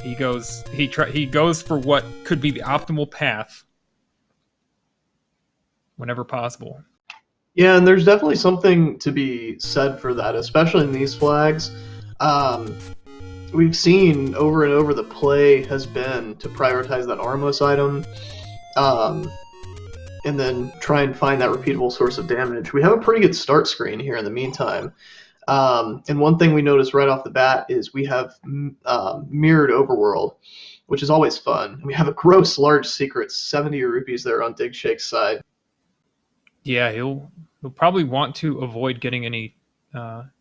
He goes for what could be the optimal path whenever possible. Yeah, and there's definitely something to be said for that, especially in these flags. We've seen over and over the play has been to prioritize that armless item, and then try and find that repeatable source of damage. We have a pretty good start screen here in the meantime. And one thing we noticed right off the bat is we have mirrored overworld, which is always fun. We have a gross large secret, 70 rupees there on Digshake's side. Yeah, he'll probably want to avoid getting any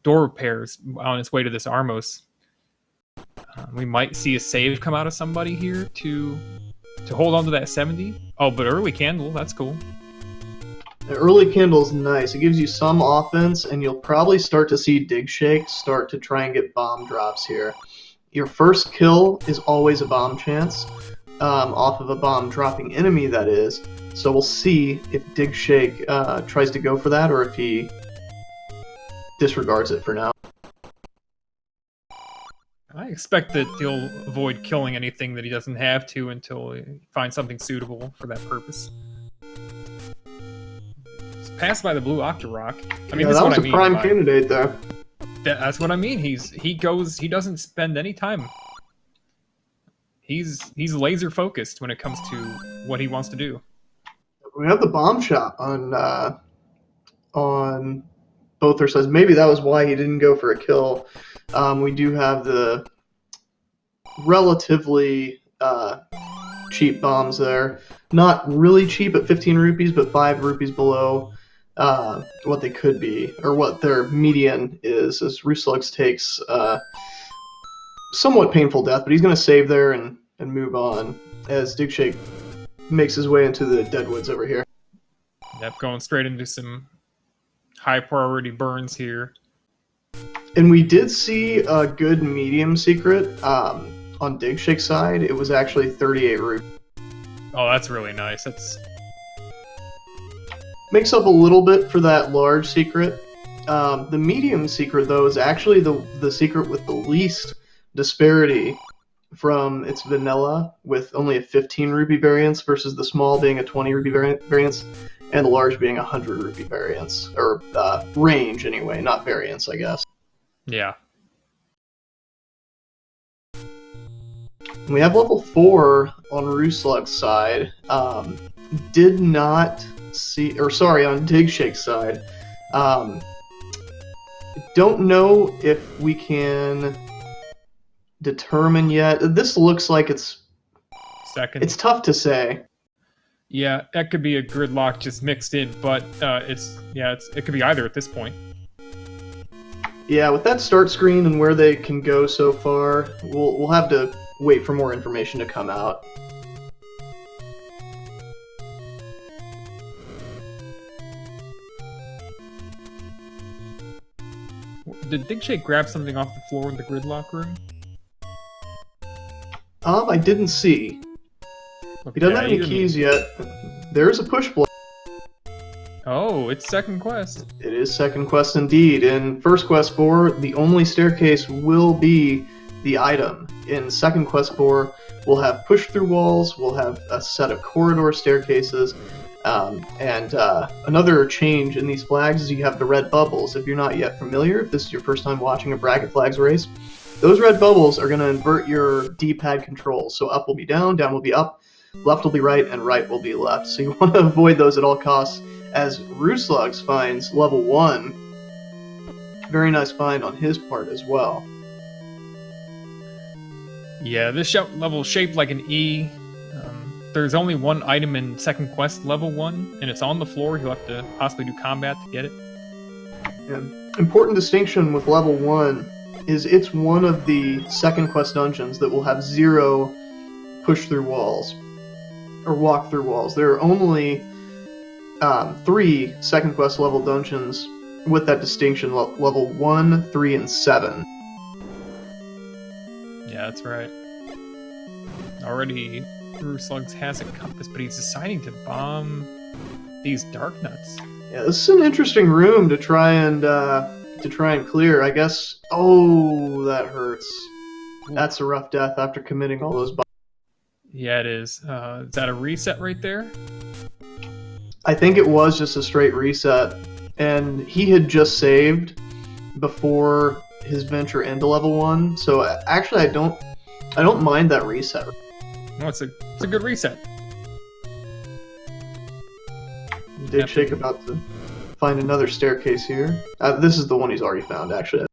door repairs on his way to this Armos. We might see a save come out of somebody here to hold on to that 70. Oh, but early candle, that's cool. The early candle's nice. It gives you some offense, and you'll probably start to see Digshake start to try and get bomb drops here. Your first kill is always a bomb chance, off of a bomb dropping enemy, that is. So we'll see if Digshake tries to go for that, or if he disregards it for now. I expect that he'll avoid killing anything that he doesn't have to until he finds something suitable for that purpose. It's passed by the blue Octorok. I mean, yeah, that was a prime by, candidate there. That's what I mean. He doesn't spend any time. He's laser focused when it comes to what he wants to do. We have the bomb shot on both their sides. Maybe that was why he didn't go for a kill. We do have the relatively cheap bombs there. Not really cheap at 15 rupees, but 5 rupees below what they could be, or what their median is, as rooslugs takes somewhat painful death, but he's going to save there and move on as Digshake makes his way into the Deadwoods over here. Yep, going straight into some high priority burns here. And we did see a good medium secret on Digshake's side. It was actually 38 rupees. Oh, that's really nice. That's makes up a little bit for that large secret. The medium secret, though, is actually the secret with the least disparity from its vanilla, with only a 15 rupee variance versus the small being a 20 rupee variance, and the large being a 100 rupee variance, or range anyway, not variance, I guess. Yeah. We have level 4 on Rooslug's side. Did not see, or sorry, on Digshake's side. Don't know if we can determine yet. This looks like it's second. It's tough to say. Yeah, that could be a gridlock just mixed in, but it could be either at this point. Yeah, with that start screen and where they can go so far, we'll have to wait for more information to come out. Did Digshake grab something off the floor in the gridlock room? I didn't see. Okay, He doesn't have any keys yet. There's a push block. Oh, it's second quest. It is second quest indeed. In first quest 4, the only staircase will be the item. In second quest 4, we'll have push-through walls, we'll have a set of corridor staircases, and another change in these flags is you have the red bubbles. If you're not yet familiar, if this is your first time watching a Bracket Flags race, those red bubbles are going to invert your D-pad controls. So up will be down, down will be up, left will be right, and right will be left. So you want to avoid those at all costs, as Rooslugs finds level 1. Very nice find on his part as well. Yeah, this level is shaped like an E. There's only one item in second quest level 1, and it's on the floor. You'll have to possibly do combat to get it. An important distinction with level 1 is it's one of the second quest dungeons that will have 0 push-through walls, or walk-through walls. There are only 3 second quest level dungeons with that distinction, level 1, 3, and 7. Yeah, that's right. Already, Rooslugs has a compass, but he's deciding to bomb these dark nuts. Yeah, this is an interesting room to try and clear. I guess. Oh, that hurts. That's a rough death after committing all those. Yeah, it is. Is that a reset right there? I think it was just a straight reset, and he had just saved before his venture into level 1. So actually, I don't mind that reset. No, it's a good reset. Digshake about to find another staircase here. This is the one he's already found, actually.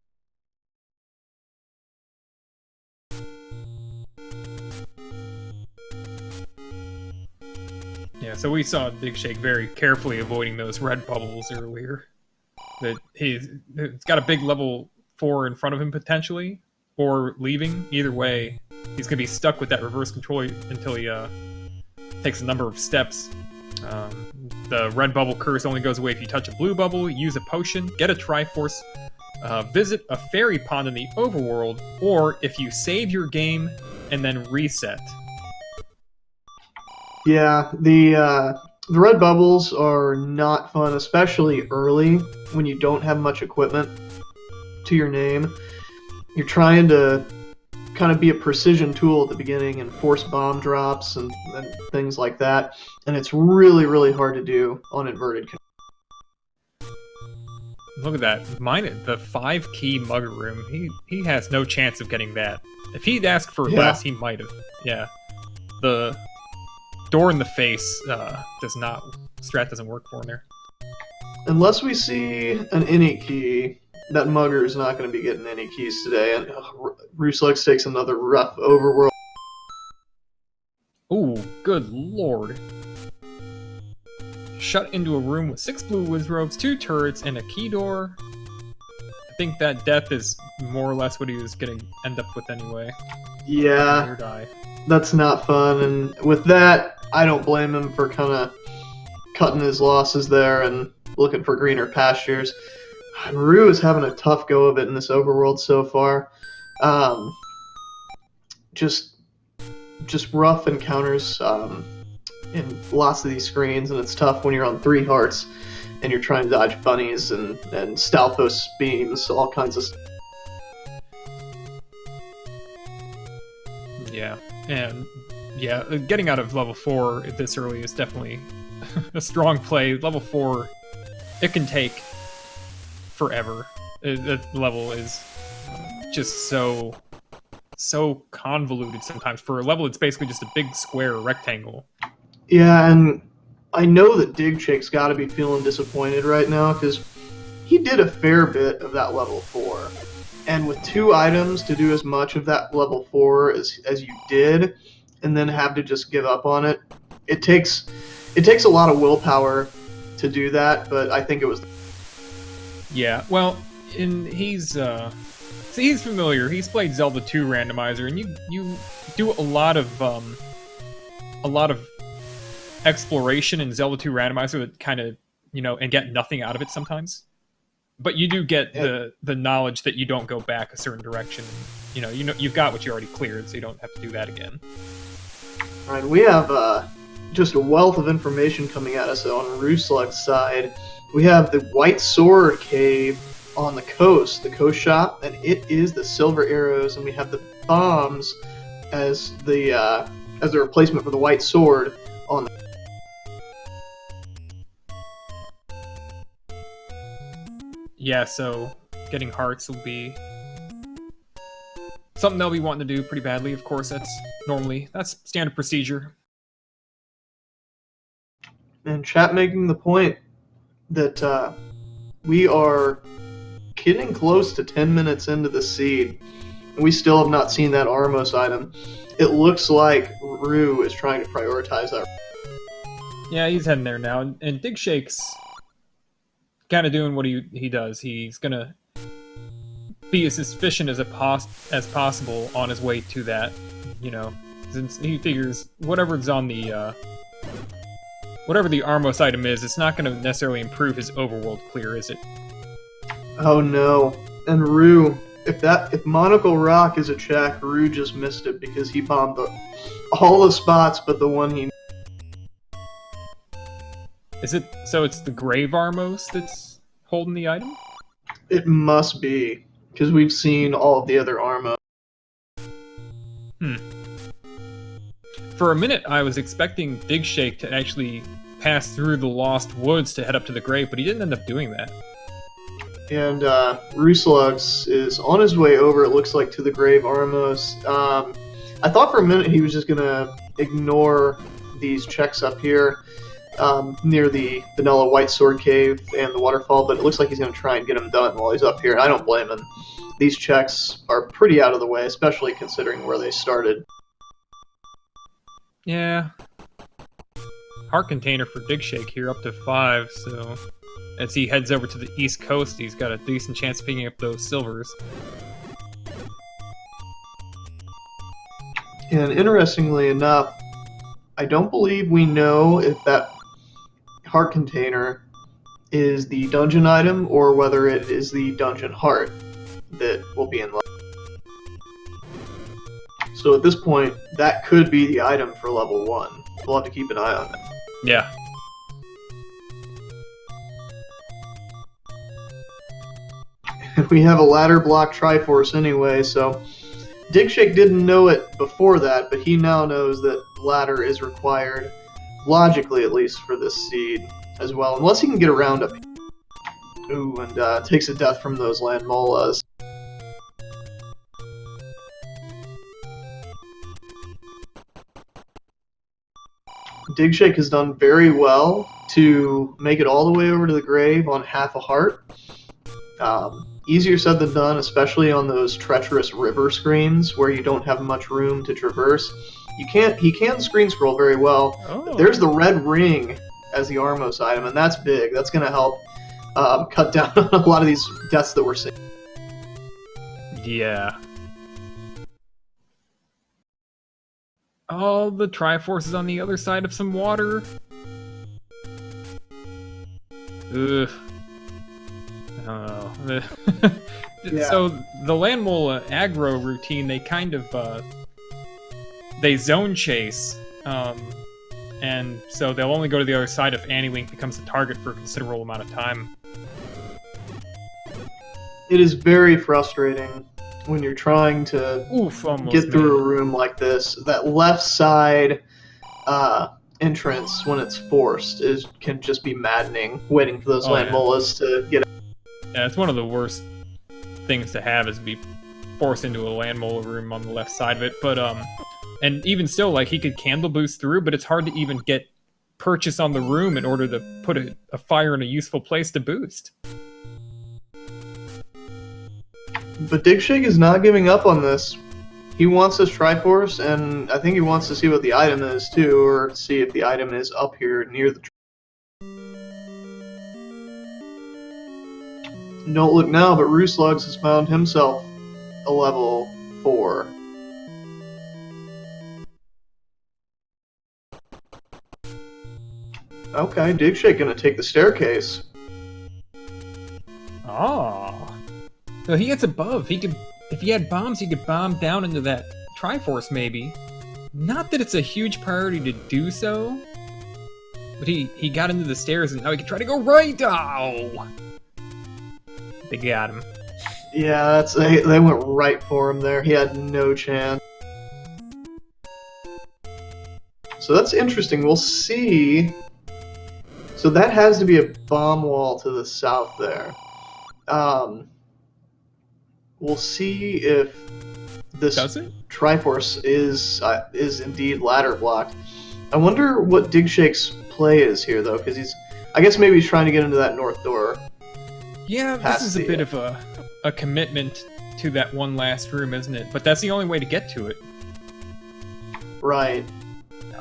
Yeah, so we saw Digshake very carefully avoiding those red bubbles earlier. That he's got a big level 4 in front of him potentially, or leaving. Either way, he's gonna be stuck with that reverse control until he takes a number of steps. The red bubble curse only goes away if you touch a blue bubble, use a potion, get a Triforce, visit a fairy pond in the overworld, or if you save your game and then reset. Yeah, the red bubbles are not fun, especially early when you don't have much equipment to your name. You're trying to kind of be a precision tool at the beginning and force bomb drops and things like that, and it's really, really hard to do on inverted. Look at that. Mine, the 5-key mugger room, he has no chance of getting that. If he'd asked for less, he might have. Yeah. The door in the face strat doesn't work for him there. Unless we see an any key, that mugger is not going to be getting any keys today, and rooslugs takes another rough overworld. Ooh, good lord. Shut into a room with 6 blue wizrobes, 2 turrets, and a key door. I think that death is more or less what he was going to end up with anyway. Yeah, that's not fun, and with that, I don't blame him for kind of cutting his losses there and looking for greener pastures. Rue is having a tough go of it in this overworld so far. Just rough encounters in lots of these screens, and it's tough when you're on 3 hearts and you're trying to dodge bunnies and Stalfos beams, all kinds of stuff. Yeah, and yeah, getting out of level 4 this early is definitely a strong play. Level 4, it can take forever. That level is just so convoluted sometimes. For a level, it's basically just a big square rectangle. Yeah, and I know that Digshake's got to be feeling disappointed right now because he did a fair bit of that level 4. And with 2 items to do as much of that level 4 as you did, and then have to just give up on it, it takes a lot of willpower to do that. But I think it was. Yeah, well, he's familiar. He's played Zelda 2 randomizer, and you do a lot of exploration in Zelda 2 randomizer that kind of and get nothing out of it sometimes. But you do get the knowledge that you don't go back a certain direction. You've got what you already cleared, so you don't have to do that again. All right, we have just a wealth of information coming at us on Rooslug's side. We have the White Sword Cave on the coast shop, and it is the silver arrows, and we have the bombs as the replacement for the White Sword on the. Yeah, so getting hearts will be something they'll be wanting to do pretty badly. Of course, that's standard procedure. And chat making the point that we are getting close to 10 minutes into the seed, and we still have not seen that Armos item. It looks like Rue is trying to prioritize that. Yeah, he's heading there now, and Digshake's kind of doing what he does. He's gonna be as efficient as possible on his way to that. Since he figures whatever's on the whatever the Armos item is, it's not going to necessarily improve his overworld clear, is it? Oh no! And Rue, if Monocle Rock is a check, Rue just missed it because he bombed all the spots but the one he. Is it so? It's the Grave Armos that's holding the item? It must be, because we've seen all of the other Armos. Hmm. For a minute, I was expecting Digshake to actually pass through the Lost Woods to head up to the grave, but he didn't end up doing that. And rooslugs is on his way over, it looks like, to the grave Armos. I thought for a minute he was just going to ignore these checks up here near the Vanilla White Sword Cave and the waterfall, but it looks like he's going to try and get them done while he's up here. I don't blame him. These checks are pretty out of the way, especially considering where they started. Yeah. Heart container for Digshake here, up to 5, so as he heads over to the east coast, he's got a decent chance of picking up those silvers. And interestingly enough, I don't believe we know if that heart container is the dungeon item or whether it is the dungeon heart that will be in level. So at this point, that could be the item for level 1. We'll have to keep an eye on it. Yeah. We have a ladder block Triforce anyway, so Digshake didn't know it before that, but he now knows that ladder is required, logically at least, for this seed as well, unless he can get around up here. Ooh, and takes a death from those land molas. Digshake has done very well to make it all the way over to the grave on half a heart. Easier said than done, especially on those treacherous river screens where you don't have much room to traverse. He can screen scroll very well. Oh. There's the red ring as the Armos item, and that's big. That's going to help cut down on a lot of these deaths that we're seeing. Yeah. Oh, the Triforce is on the other side of some water. Ugh. Oh. Yeah. So the Landmole aggro routine, they kind of they zone chase, and so they'll only go to the other side if Annie-Link becomes a target for a considerable amount of time. It is very frustrating when you're trying to get through a room like this. That left side entrance, when it's forced, can just be maddening, waiting for those land molas to get out. Yeah, it's one of the worst things to have, is be forced into a land mola room on the left side of it. But and even still, like, he could candle boost through, but it's hard to even get purchase on the room in order to put a fire in a useful place to boost. But Digshake is not giving up on this. He wants this Triforce, and I think he wants to see what the item is too, or see if the item is up here near the. Don't look now, but rooslugs has found himself a level 4. Okay, Digshake gonna take the staircase. Oh. So he gets above. He could, if he had bombs, he could bomb down into that Triforce, maybe. Not that it's a huge priority to do so, but he got into the stairs and now he can try to go right. Oh, they got him. Yeah, they went right for him there. He had no chance. So that's interesting. We'll see. So that has to be a bomb wall to the south there. We'll see if this Triforce is indeed ladder blocked. I wonder what Digshake's play is here, though, because I guess maybe he's trying to get into that north door. Yeah, this is a bit of a commitment to that one last room, isn't it? But that's the only way to get to it. Right.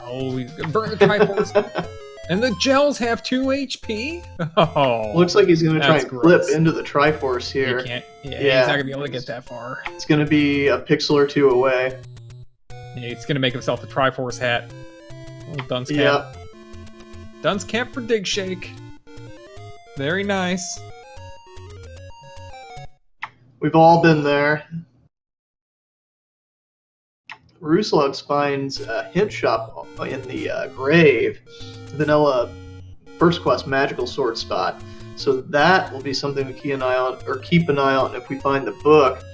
Oh, he's gonna burn the Triforce. And the gels have 2 HP? Oh, looks like he's going to try and gross. flip into the Triforce here. He can't. Yeah, he's not going to be able to get that far. It's going to be a pixel or 2 away. Yeah, he's going to make himself a Triforce hat. Little dunce cap. Yep. Dunce cap for Digshake. Very nice. We've all been there. Rooslugs finds a hint shop in the grave. Vanilla first quest magical sword spot. So that will be something to keep an eye on if we find the book.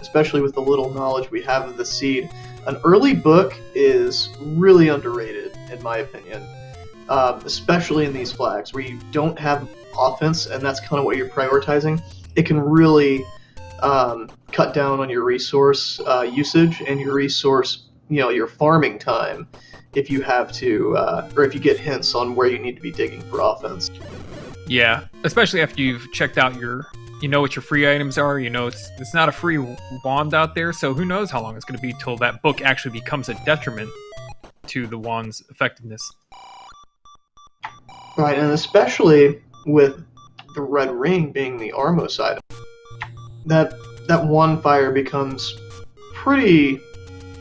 especially with the little knowledge we have of the seed. An early book is really underrated, in my opinion, especially in these flags where you don't have offense and that's kind of what you're prioritizing. It can really cut down on your resource usage and your resource, your farming time if you have to, or if you get hints on where you need to be digging for offense. Yeah, especially after you've checked out what your free items are. It's not a free wand out there, so who knows how long it's going to be till that book actually becomes a detriment to the wand's effectiveness. Right, and especially with the red ring being the Armos item, that one fire becomes pretty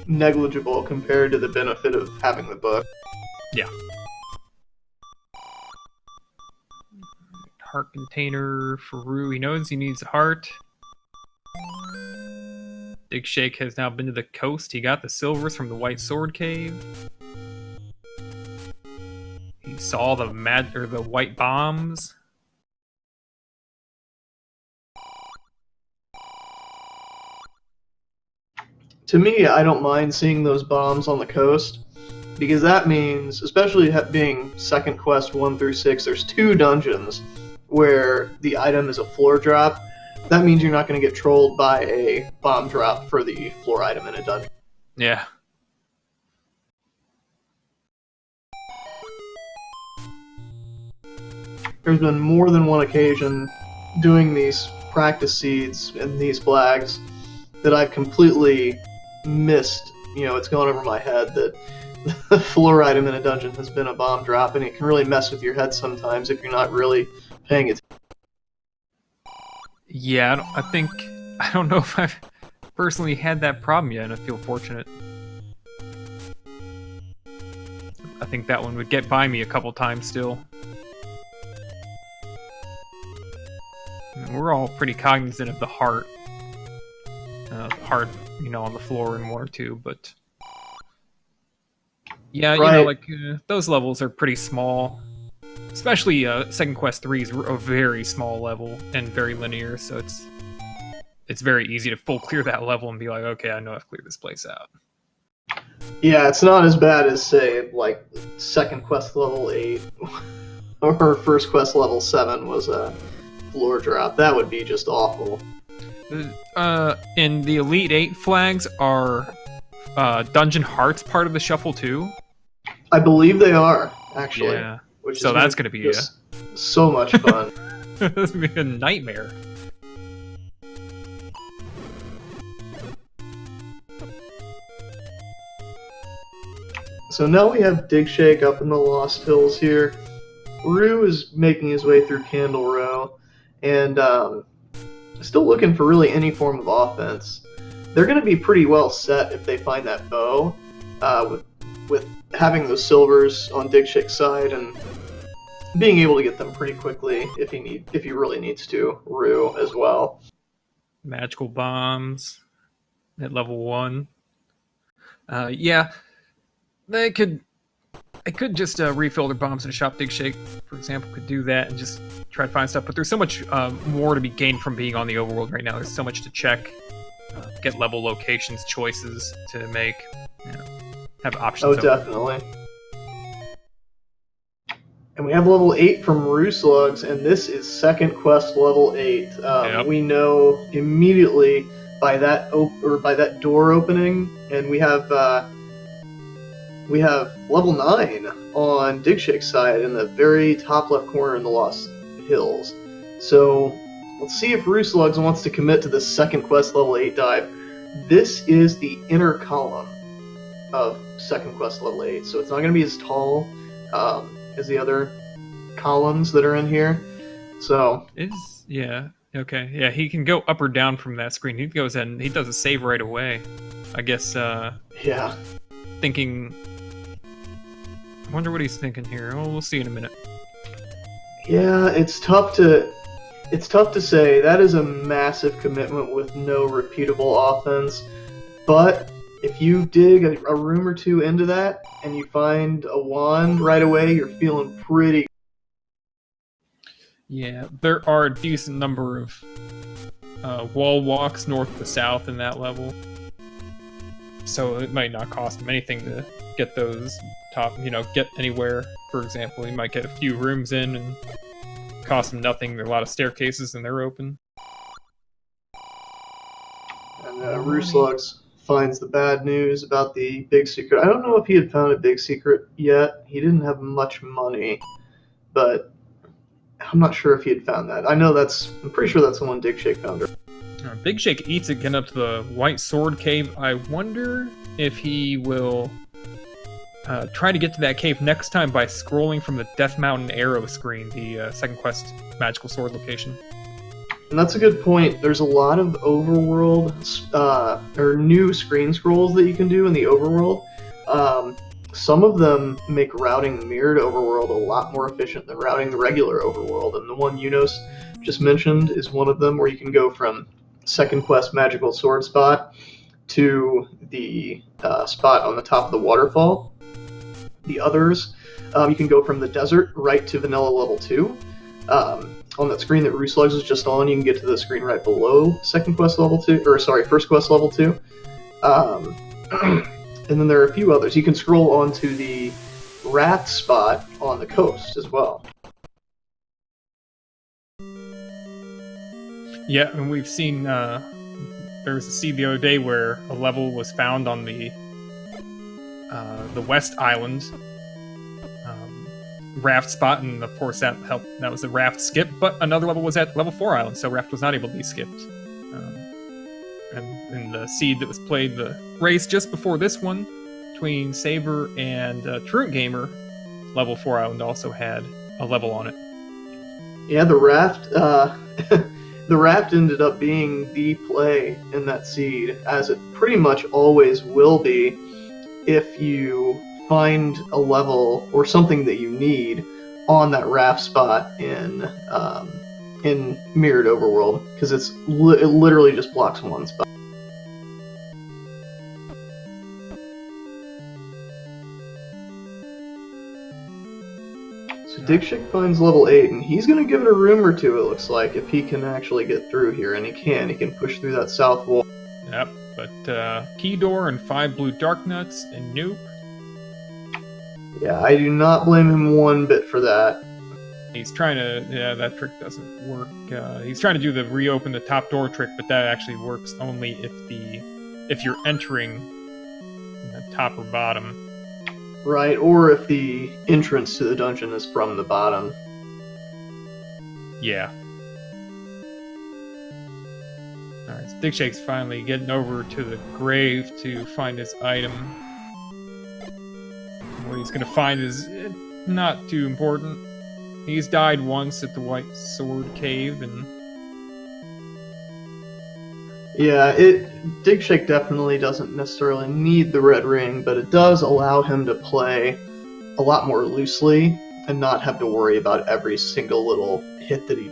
negligible compared to the benefit of having the book. Yeah. Heart container for Rue. He knows he needs a heart. Digshake has now been to the coast. He got the silvers from the White Sword Cave. He saw the white bombs. To me, I don't mind seeing those bombs on the coast, because that means, especially being second quest 1 through 6, there's 2 dungeons where the item is a floor drop. That means you're not going to get trolled by a bomb drop for the floor item in a dungeon. Yeah. There's been more than one occasion doing these practice seeds and these flags that I've completely missed. It's gone over my head that the floor item in a dungeon has been a bomb drop, and it can really mess with your head sometimes if you're not really paying attention. Yeah, I don't know if I've personally had that problem yet, and I feel fortunate. I think that one would get by me a couple times still. We're all pretty cognizant of the heart. On the floor in 1 or 2, but yeah, right. Those levels are pretty small. Especially Second Quest 3 is a very small level and very linear, so it's very easy to full clear that level and be like, okay, I know I've cleared this place out. Yeah, it's not as bad as, say, like Second Quest level 8 or First Quest level 7 was a floor drop. That would be just awful. In the Elite 8 flags, are Dungeon Hearts part of the shuffle too? I believe they are, actually. Yeah. So that's going to be so much fun. That's going to be a nightmare. So now we have Digshake up in the Lost Hills here. Rue is making his way through Candle Row, and still looking for really any form of offense. They're going to be pretty well set if they find that bow, with having those silvers on Digshake's side and being able to get them pretty quickly if he really needs to. Rue as well. Magical bombs at level 1. Yeah, I could just refill their bombs in a shop. Digshake, for example, could do that and just try to find stuff. But there's so much more to be gained from being on the overworld right now. There's so much to check, get level locations, choices to make, have options. Oh, definitely. And we have level 8 from rooslugs, and this is second quest level 8. Yep. We know immediately by that door opening, and we have level 9 on Digshake's side in the very top left corner in the Lost Hills. So let's see if rooslugs wants to commit to the second quest level 8 dive. This is the inner column of second quest level 8, so it's not going to be as tall as the other columns that are in here. So okay, yeah, he can go up or down from that screen. He goes in, he does a save right away. I guess. Yeah. Thinking. I wonder what he's thinking here. Oh, we'll see in a minute. Yeah, it's tough to say. That is a massive commitment with no repeatable offense. But if you dig a room or two into that and you find a wand right away, you're feeling pretty. Yeah, there are a decent number of wall walks north to south in that level. So it might not cost him anything to get those top, get anywhere. For example, he might get a few rooms in and cost him nothing. There are a lot of staircases and they're open. And rooslugs finds the bad news about the big secret. I don't know if he had found a big secret yet. He didn't have much money, but I'm not sure if he had found that. I'm pretty sure that's the one digshake found. Big Shake eats it, getting up to the White Sword Cave. I wonder if he will try to get to that cave next time by scrolling from the Death Mountain Arrow screen, the second quest magical sword location. And that's a good point. There's a lot of overworld or new screen scrolls that you can do in the overworld. Some of them make routing the mirrored overworld a lot more efficient than routing the regular overworld. And the one Yunos just mentioned is one of them, where you can go from second quest magical sword spot to the spot on the top of the waterfall. The others, you can go from the desert right to vanilla level 2. On that screen that rooslugs was just on, you can get to the screen right below first quest level 2. And then there are a few others. You can scroll onto the raft spot on the coast as well. Yeah, and we've seen there was a seed the other day where a level was found on the West Island raft spot, and of course that was the raft skip, but another level was at level 4 island, so raft was not able to be skipped. And in the seed that was played, the race just before this one between Saber and Truant Gamer, level 4 island also had a level on it. Yeah, the raft the raft ended up being the play in that seed, as it pretty much always will be if you find a level or something that you need on that raft spot in mirrored overworld, because it literally just blocks one spot. So digshake finds level 8, and he's going to give it a room or two, it looks like, if he can actually get through here, and he can push through that south wall. Yep, but key door and 5 blue dark nuts and nope. Yeah, I do not blame him one bit for that. He's trying to, that trick doesn't work. He's trying to do the reopen the top door trick, but that actually works only if you're entering the top or bottom. Right, or if the entrance to the dungeon is from the bottom. Yeah. Alright, so Digshake's finally getting over to the grave to find his item. What he's gonna find is not too important. He's died once at the White Sword Cave, and yeah, digshake definitely doesn't necessarily need the red ring, but it does allow him to play a lot more loosely and not have to worry about every single little hit that he.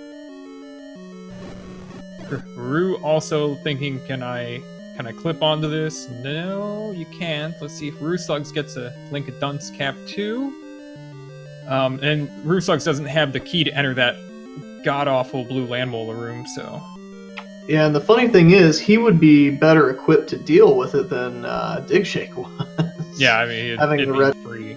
Rue also thinking, can I clip onto this? No, you can't. Let's see if rooslugs gets a Link of Dunce Cap 2. And rooslugs doesn't have the key to enter that god-awful blue landmolar room, so. Yeah, and the funny thing is, he would be better equipped to deal with it than digshake was. Yeah, I mean, having the red free.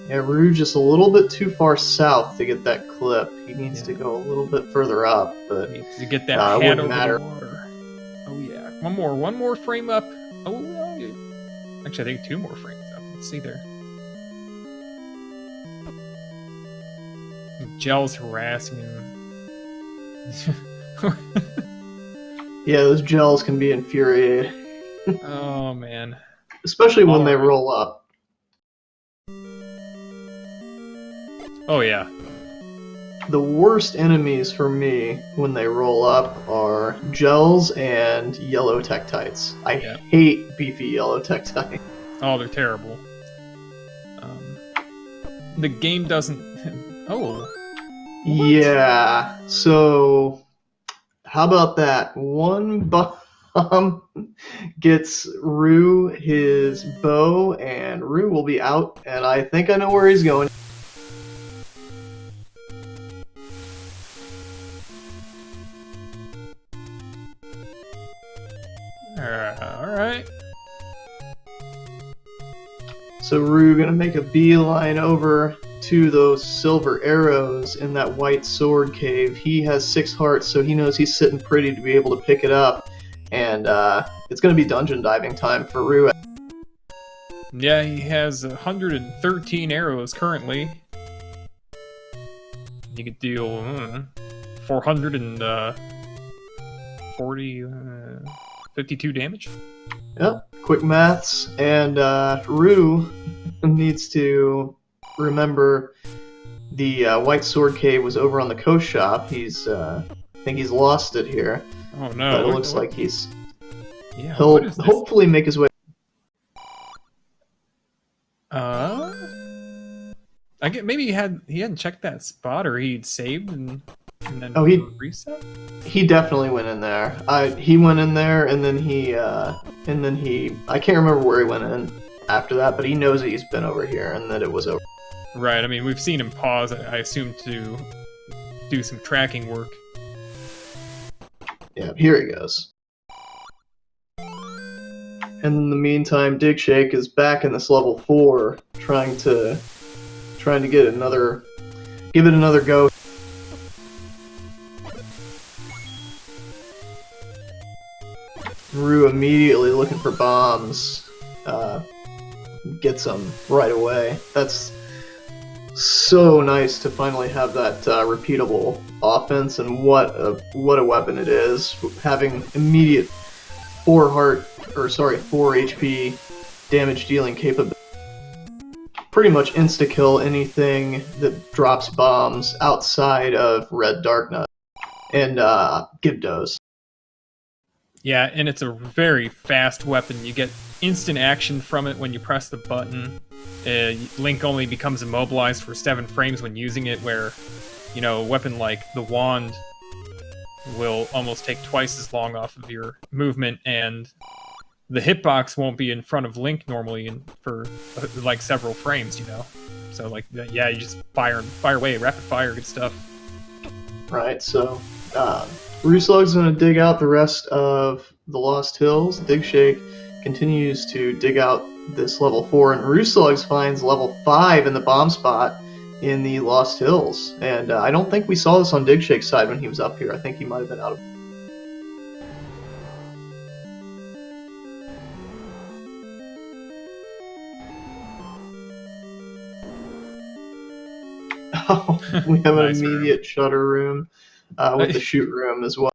Yeah, Rue just a little bit too far south to get that clip. He needs to go a little bit further up, but needs to get that head over the water. Oh yeah, one more frame up. Oh no, actually I think 2 more frames up. Let's see there. Gel's harassing him. Yeah, those gels can be infuriating. Oh man, especially when they roll up. Oh yeah. The worst enemies for me when they roll up are gels and yellow tektites. I hate beefy yellow tektites. Oh, they're terrible. The game doesn't. Oh. What? Yeah. So, how about that? One bomb gets Rue his bow, and Rue will be out. And I think I know where he's going. Alright. So Rue gonna make a beeline over to those silver arrows in that white sword cave. He has 6 hearts, so he knows he's sitting pretty to be able to pick it up. And it's gonna be dungeon diving time for Rue. Yeah, he has 113 arrows currently. You could deal 440, 52 damage. Yep, quick maths. And Rue needs to remember the white sword cave was over on the coast shop. I think he's lost it here. Oh no! But it looks like he's. Yeah, he'll hopefully make his way. I get maybe he hadn't checked that spot, or he'd saved and then he reset. He definitely went in there. He went in there, and then he I can't remember where he went in after that, but he knows that he's been over here and that it was over. Right. I mean, we've seen him pause. I assume to do some tracking work. Yeah, here he goes. And in the meantime, Digshake is back in this level 4, trying to give it another go. Rue immediately looking for bombs, gets them right away. That's so nice to finally have that repeatable offense, and what a weapon it is, having immediate 4 HP damage dealing capability. Pretty much insta-kill anything that drops bombs outside of Red Darkness and Gibdos. Yeah, and it's a very fast weapon. You get instant action from it when you press the button. Link only becomes immobilized for 7 frames when using it, where, you know, a weapon like the wand will almost take twice as long off of your movement, and the hitbox won't be in front of Link normally for like several frames, you know. So like, yeah, you just fire away, rapid fire, good stuff. Right. So, rooslugs gonna dig out the rest of the Lost Hills. Digshake continues to dig out this level 4, and rooslugs finds level 5 in the bomb spot in the Lost Hills. And I don't think we saw this on Digshake's side when he was up here. I think he might have been out of. Oh, we have Nice an immediate shutter room with the shoot room as well.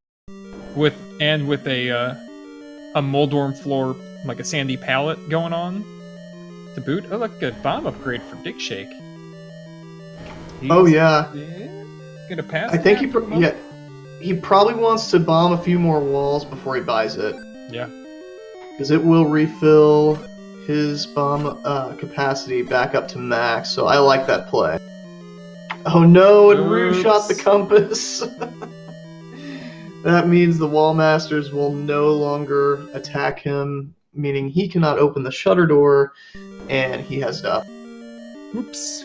With a Moldorm floor, like a sandy palette going on to boot. Oh, look, a bomb upgrade for Digshake. Oh yeah. Gonna pass. I think he probably wants to bomb a few more walls before he buys it. Yeah. Because it will refill his bomb capacity back up to max. So I like that play. Oh no, and Rue shot the compass. That means the wall masters will no longer attack him, meaning he cannot open the shutter door, and he has to. Oops.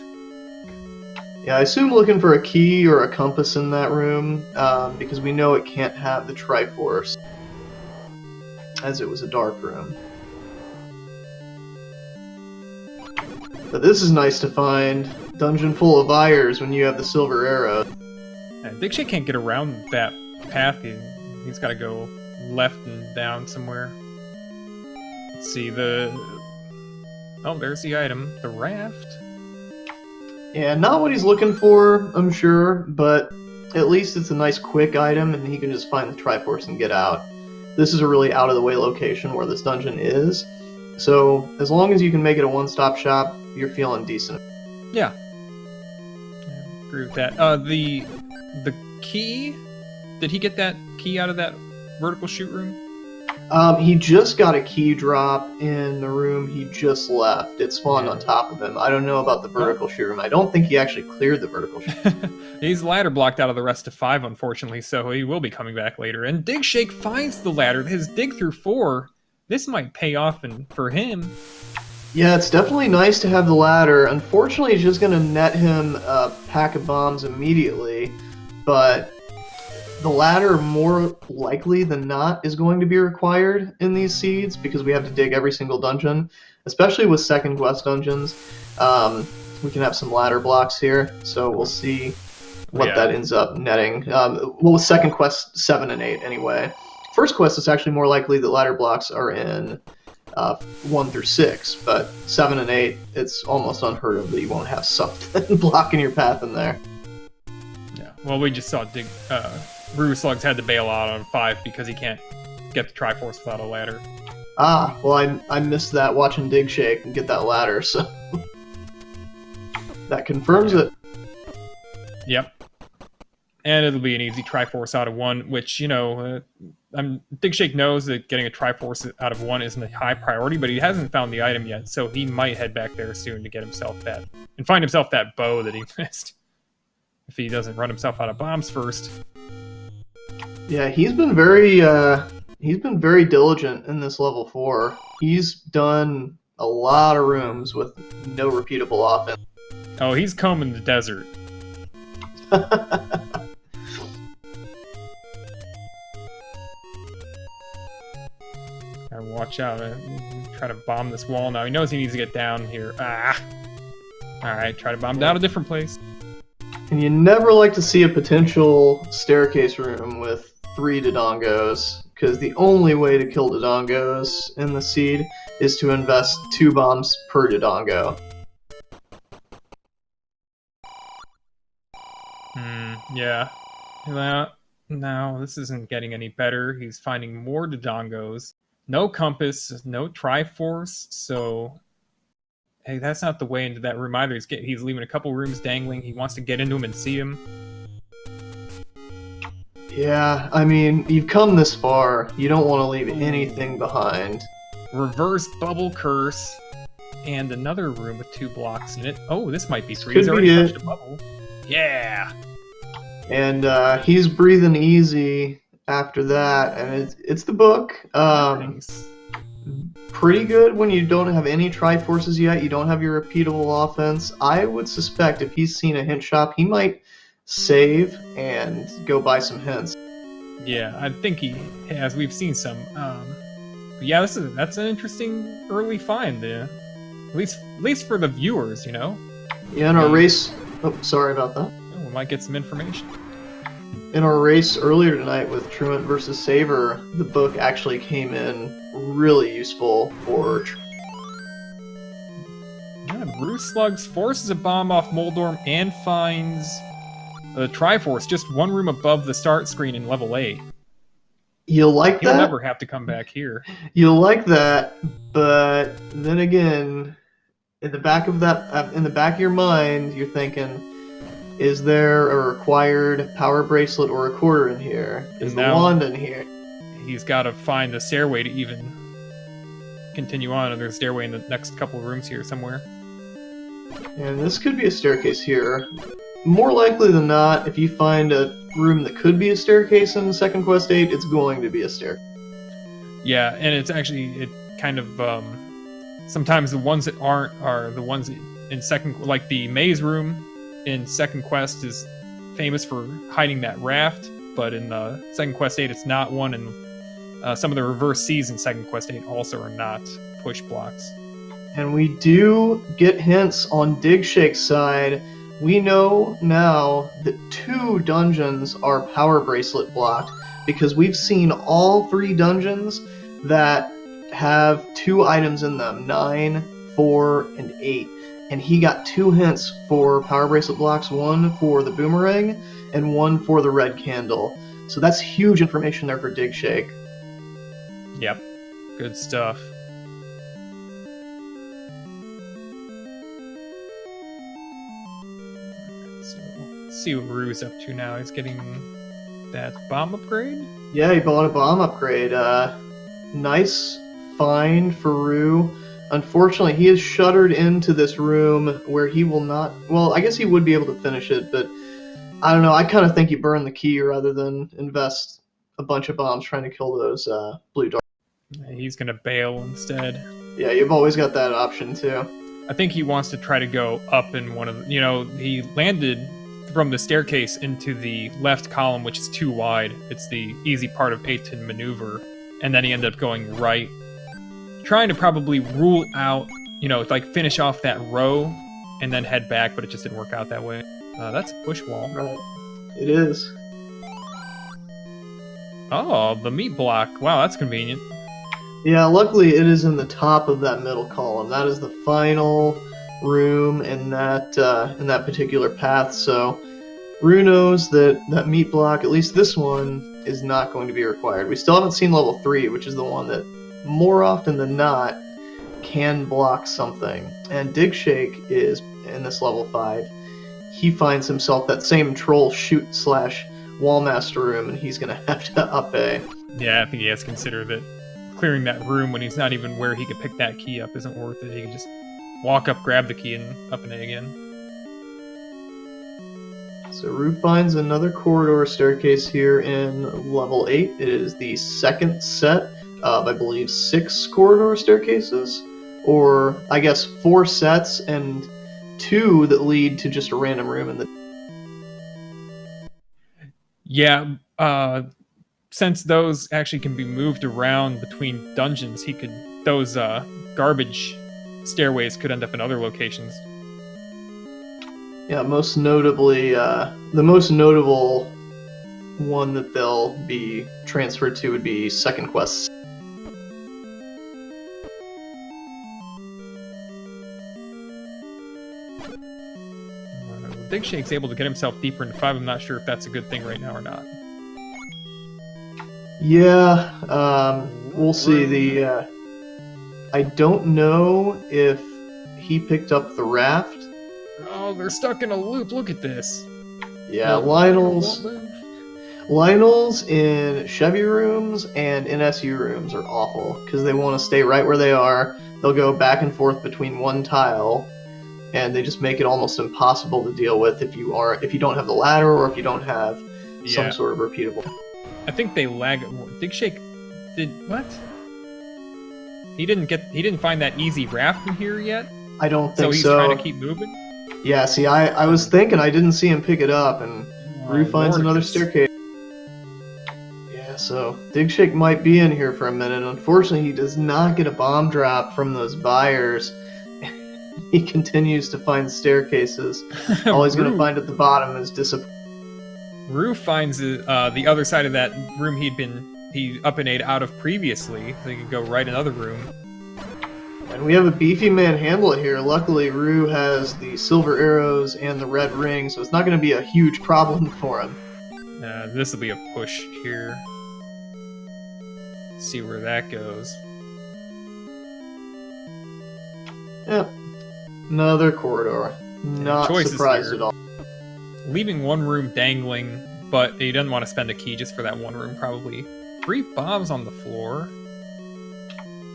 Yeah, I assume looking for a key or a compass in that room, because we know it can't have the Triforce, as it was a dark room. But this is nice to find. Dungeon full of Eyres when you have the silver arrow. And Digshake can't get around that path. He's got to go left and down somewhere. Let's see, oh, there's the item. The raft. Yeah, not what he's looking for, I'm sure, but at least it's a nice quick item, and he can just find the Triforce and get out. This is a really out-of-the-way location where this dungeon is, so as long as you can make it a one-stop shop, you're feeling decent. Yeah. Agree with that. The key, did he get that key out of that vertical shoot room? He just got a key drop in the room he just left. It spawned on top of him. I don't know about the vertical shoot room. I don't think he actually cleared the vertical shoot room. He's ladder blocked out of the rest of 5, unfortunately, so he will be coming back later. And Digshake finds the ladder. His dig through 4. This might pay off for him. Yeah, it's definitely nice to have the ladder. Unfortunately, it's just going to net him a pack of bombs immediately, but The ladder, more likely than not, is going to be required in these seeds because we have to dig every single dungeon, especially with second quest dungeons. We can have some ladder blocks here, so we'll see what that ends up netting. Well, with second quest 7 and 8 anyway. First quest is actually more likely that ladder blocks are in 1 through 6, but 7 and 8, it's almost unheard of that you won't have something blocking your path in there. Yeah, well, we just saw rooslugs had to bail out on 5 because he can't get the Triforce without a ladder. Ah, well, I missed that watching digshake and get that ladder, so that confirms it. Yep. And it'll be an easy Triforce out of 1, which, you know, digshake knows that getting a Triforce out of 1 isn't a high priority, but he hasn't found the item yet, so he might head back there soon to get himself that, and find himself that bow that he missed. If he doesn't run himself out of bombs first. Yeah, he's been very diligent in this level 4. He's done a lot of rooms with no repeatable offense. Oh, he's combing the desert. Watch out. Try to bomb this wall now. He knows he needs to get down here. Ah! Alright, try to bomb down a different place. And you never like to see a potential staircase room with 3 Dodongos, because the only way to kill Dodongos in the seed is to invest 2 bombs per Dodongo. Yeah. No, this isn't getting any better. He's finding more Dodongos. No compass, no Triforce, so... Hey, that's not the way into that room either. He's leaving a couple rooms dangling. He wants to get into them and see them. Yeah, I mean, you've come this far. You don't want to leave anything behind. Reverse bubble curse. And another room with 2 blocks in it. Oh, this might be 3. Could He's already be touched a bubble. Yeah! And he's breathing easy after that, and it's the book. Nice. Pretty good when you don't have any Triforces yet. You don't have your repeatable offense. I would suspect if he's seen a hint shop, he might save and go buy some hints. Yeah, I think he has. We've seen some. Yeah, that's an interesting early find there. At least for the viewers, you know. Yeah, in our race. Oh, sorry about that. Oh, we might get some information. In our race earlier tonight with Truant versus Saver, the book actually came in really useful for. Yeah, rooslugs forces a bomb off Moldorm and finds the Triforce just 1 room above the start screen in level 8. You'll like that? He'll never have to come back here. You'll like that, but then again, in the back of your mind, you're thinking, is there a required power bracelet or a quarter in here? Is the wand in here? He's got to find the stairway to even continue on. And there's a stairway in the next couple of rooms here somewhere. And this could be a staircase here. More likely than not, if you find a room that could be a staircase in Second Quest 8, it's going to be a staircase. Yeah, and it's actually, it kind of, sometimes the ones that aren't are the ones in second, like the maze room in Second Quest is famous for hiding that raft, but in Second Quest 8 it's not one, and some of the reverse C's in Second Quest 8 also are not push blocks. And we do get hints on Digshake's side. We know now that 2 dungeons are power bracelet blocked, because we've seen all 3 dungeons that have 2 items in them, 9, 4, and 8. And he got 2 hints for power bracelet blocks, 1 for the boomerang and 1 for the red candle. So that's huge information there for Digshake. Yep, good stuff. So let's see what Rue's up to now. He's getting that bomb upgrade? Yeah, he bought a bomb upgrade. Nice find for Rue. Unfortunately, he is shuttered into this room where he will not... Well, I guess he would be able to finish it, but I don't know. I kind of think you burn the key rather than invest a bunch of bombs trying to kill those blue darts. He's going to bail instead. Yeah, you've always got that option, too. I think he wants to try to go up in one of the... You know, he landed from the staircase into the left column, which is too wide. It's the easy part of 8 to maneuver, and then he ended up going right, trying to probably rule out, like finish off that row and then head back, but it just didn't work out that way. That's a push wall. Right. It is. Oh, the meat block. Wow, that's convenient. Yeah, luckily it is in the top of that middle column. That is the final room in that particular path. So Rue knows that meat block, at least this one, is not going to be required. We still haven't seen level 3, which is the one that more often than not can block something. And digshake is in this level 5. He finds himself that same troll shoot / wallmaster room, and he's going to have to up A. Yeah, I think he has to consider that clearing that room when he's not even where he could pick that key up isn't worth it. He can just walk up, grab the key, and up an A again. So Rue finds another corridor staircase here in level 8. It is the second set of, I believe, 6 corridor staircases. Or, I guess, 4 sets and 2 that lead to just a random room in the... Yeah, since those actually can be moved around between dungeons, those garbage stairways could end up in other locations. Yeah, most notably, the most notable one that they'll be transferred to would be second quest. Digshake's able to get himself deeper into 5. I'm not sure if that's a good thing right now or not. Yeah, we'll see. I don't know if he picked up the raft. Oh, they're stuck in a loop. Look at this. Yeah, Lionel's in Chevy rooms and in SU rooms are awful because they want to stay right where they are. They'll go back and forth between one tile, and they just make it almost impossible to deal with if you don't have the ladder or if you don't have some sort of repeatable. I think they lag. Digshake did what? He didn't find that easy raft in here yet. I don't think so. So he's trying to keep moving. Yeah, see, I was thinking I didn't see him pick it up, and Rue finds another staircase. Yeah, so Digshake might be in here for a minute. Unfortunately, he does not get a bomb drop from those buyers. He continues to find staircases. All he's going to find at the bottom is disappointment. Rue finds the other side of that room he up and ate out of previously, so he can go right another room. And we have a beefy man handle it here. Luckily, Rue has the silver arrows and the red ring, so it's not going to be a huge problem for him. This will be a push here. Let's see where that goes. Yep. Another corridor. Not surprised at all. Leaving one room dangling, but he doesn't want to spend a key just for that one room, probably. 3 bombs on the floor.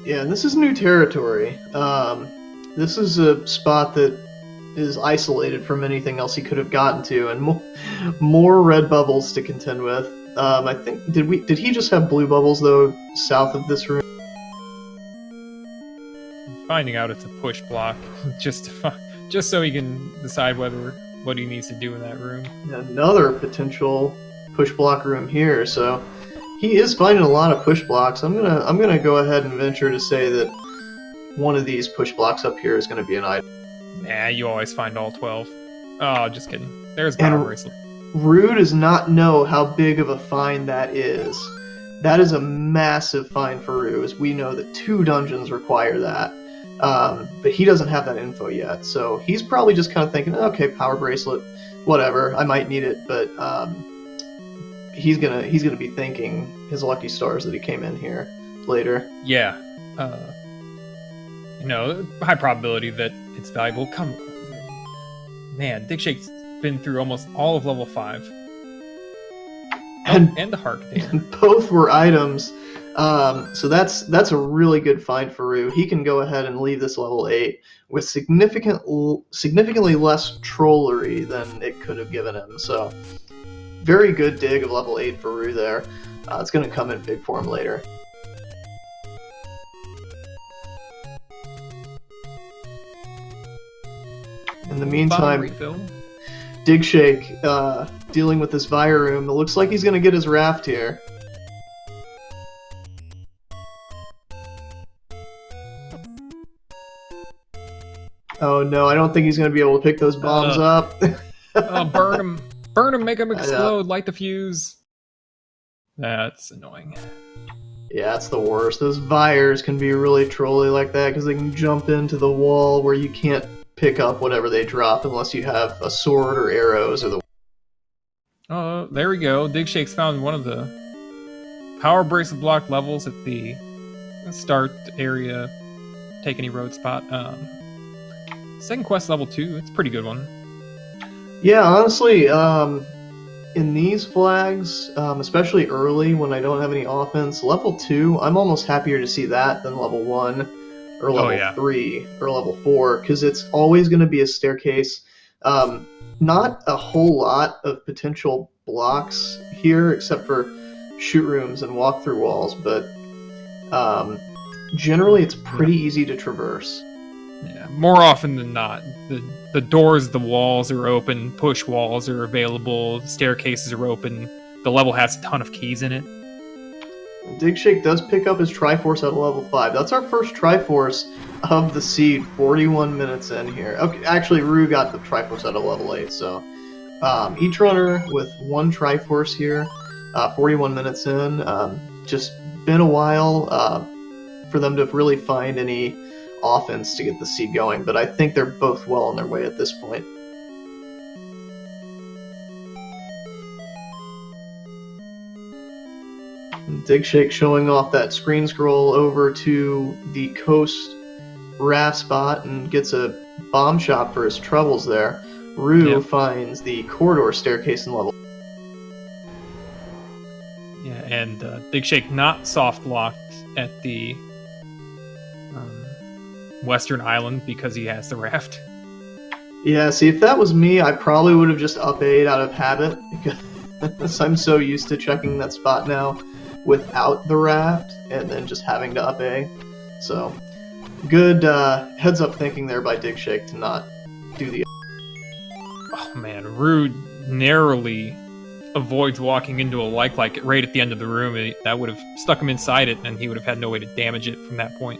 Yeah, and this is new territory. This is a spot that is isolated from anything else he could have gotten to, and more red bubbles to contend with. I think did he just have blue bubbles though south of this room? Finding out it's a push block, just so he can decide what he needs to do in that room. Another potential push block room here, so he is finding a lot of push blocks. I'm gonna go ahead and venture to say that one of these push blocks up here is gonna be an item. Nah, you always find all 12. Oh, just kidding. There's Power Bracelet. Rue does not know how big of a find that is. That is a massive find for Rue, as we know that 2 dungeons require that. But he doesn't have that info yet, so he's probably just kind of thinking, okay, Power Bracelet, whatever, I might need it, but he's gonna be thanking his lucky stars that he came in here later. Yeah, high probability that it's valuable. Man, Digshake's been through almost all of level 5, and the heart container. Both were items. So that's a really good find for Rue. He can go ahead and leave this level 8 with significantly less trollery than it could have given him. So very good dig of level 8 for Rue there. It's going to come in big for him later. In the meantime, Digshake dealing with this Viroom. It looks like he's going to get his raft here. Oh no, I don't think he's going to be able to pick those bombs up. Burn him! Burn him! Make him explode! Light the fuse! That's annoying. Yeah, it's the worst. Those Vires can be really trolly like that because they can jump into the wall where you can't pick up whatever they drop unless you have a sword or arrows or the... Oh, there we go. Digshake's found one of the power bracelet block levels at the start area. Take any road spot. Second quest level 2. It's a pretty good one. Yeah, honestly, in these flags, especially early when I don't have any offense, level 2, I'm almost happier to see that than level 1 or level 3 or level 4 because it's always going to be a staircase. Not a whole lot of potential blocks here except for shoot rooms and walk-through walls, but generally it's pretty easy to traverse. Yeah, more often than not, the doors, the walls are open, push walls are available, staircases are open. The level has a ton of keys in it. Digshake does pick up his Triforce at level 5. That's our first Triforce of the seed, 41 minutes in here. Okay, actually, Rue got the Triforce at a level 8, so each runner with one Triforce here, 41 minutes in. Just been a while for them to really find any offense to get the seed going, but I think they're both well on their way at this point. Digshake showing off that screen scroll over to the coast raft spot and gets a bomb shot for his troubles there. Rue finds the corridor staircase in level. Yeah, and Digshake not soft locked at the Western Island because he has the raft. Yeah, see, if that was me, I probably would have just up A'd out of habit because I'm so used to checking that spot now without the raft and then just having to up A. So, good heads up thinking there by Digshake to not do the... Oh man, Rue narrowly avoids walking into a like right at the end of the room. That would have stuck him inside it and he would have had no way to damage it from that point.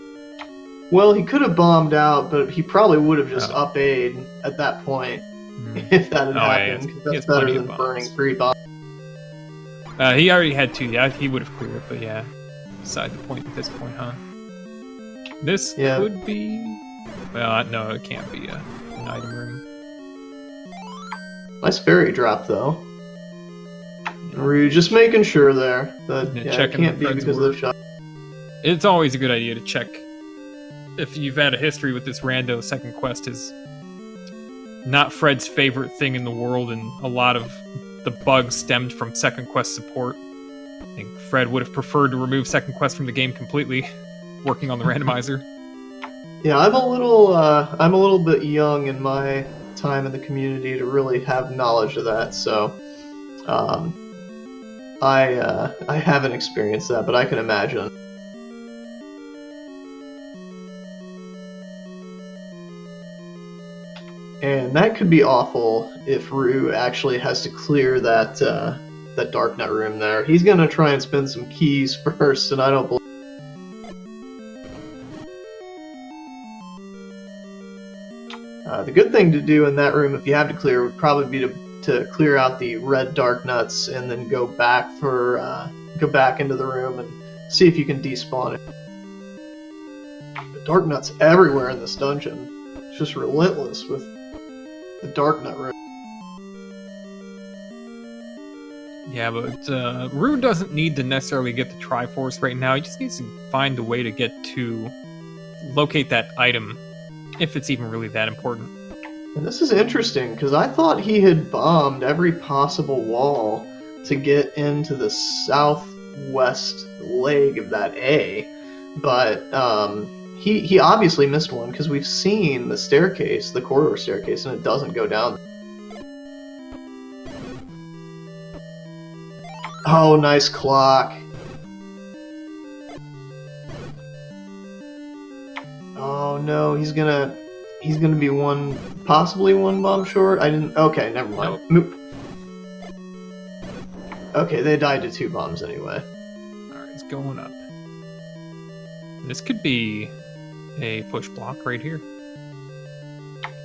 Well, he could have bombed out, but he probably would have just up A'd at that point if that had happened. Yeah, that's better than burning 3 bombs. He already had 2. Yeah, he would have cleared it, but yeah, beside the point at this point, huh? This could be... Well, no, it can't be an item room. Nice fairy drop, though. Rue just making sure there that it can't be because of the shot. It's always a good idea to check if you've had a history with this rando. Second quest is not Fred's favorite thing in the world, and a lot of the bugs stemmed from second quest support. I think Fred would have preferred to remove second quest from the game completely, working on the randomizer. Yeah, I'm a little bit young in my time in the community to really have knowledge of that, so I haven't experienced that, but I can imagine. And that could be awful if Rue actually has to clear that that Darknet room there. He's gonna try and spend some keys first, and I don't believe. The good thing to do in that room, if you have to clear, would probably be to clear out the red dark nuts and then go back into the room and see if you can despawn it. The dark nuts everywhere in this dungeon. It's just relentless with the Darknet room. Yeah, but Rue doesn't need to necessarily get the Triforce right now. He just needs to find a way to locate that item, if it's even really that important. And this is interesting, because I thought he had bombed every possible wall to get into the southwest leg of that A, but he obviously missed one, because we've seen the staircase, the corridor staircase, and it doesn't go down. Oh, nice clock. Oh no, He's gonna be possibly one bomb short. I didn't. Okay, never mind. Nope. Okay, they died to 2 bombs anyway. Alright, it's going up. This could be a push block right here.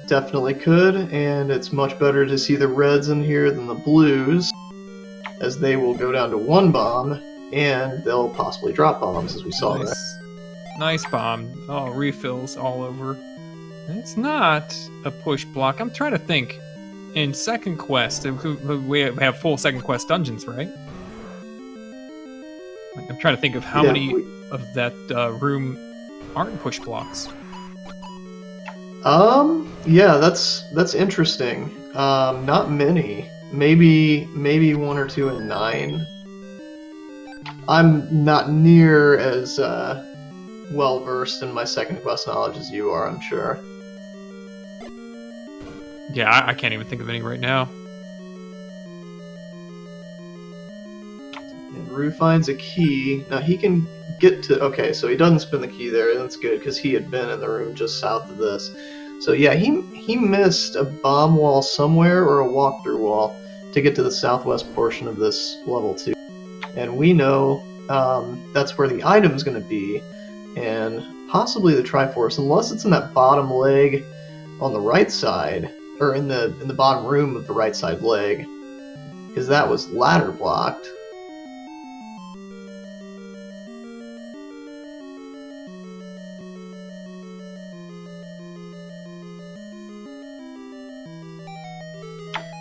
Definitely could, and it's much better to see the reds in here than the blues, as they will go down to 1 bomb, and they'll possibly drop bombs, as we saw there. Nice bomb. Oh, refills all over. It's not a push block. I'm trying to think. In second quest, we have full second quest dungeons, right? I'm trying to think of how many of that room aren't push blocks. Yeah, that's interesting. Not many. Maybe 1 or 2 in 9. I'm not near as well versed in my second quest knowledge as you are, I'm sure. Yeah, I can't even think of any right now. And Rue finds a key. Now he can get to... Okay, so he doesn't spin the key there. That's good, because he had been in the room just south of this. So yeah, he missed a bomb wall somewhere, or a walkthrough wall, to get to the southwest portion of this level 2. And we know that's where the item's going to be, and possibly the Triforce, unless it's in that bottom leg on the right side, or in the bottom room of the right side leg, because that was ladder blocked.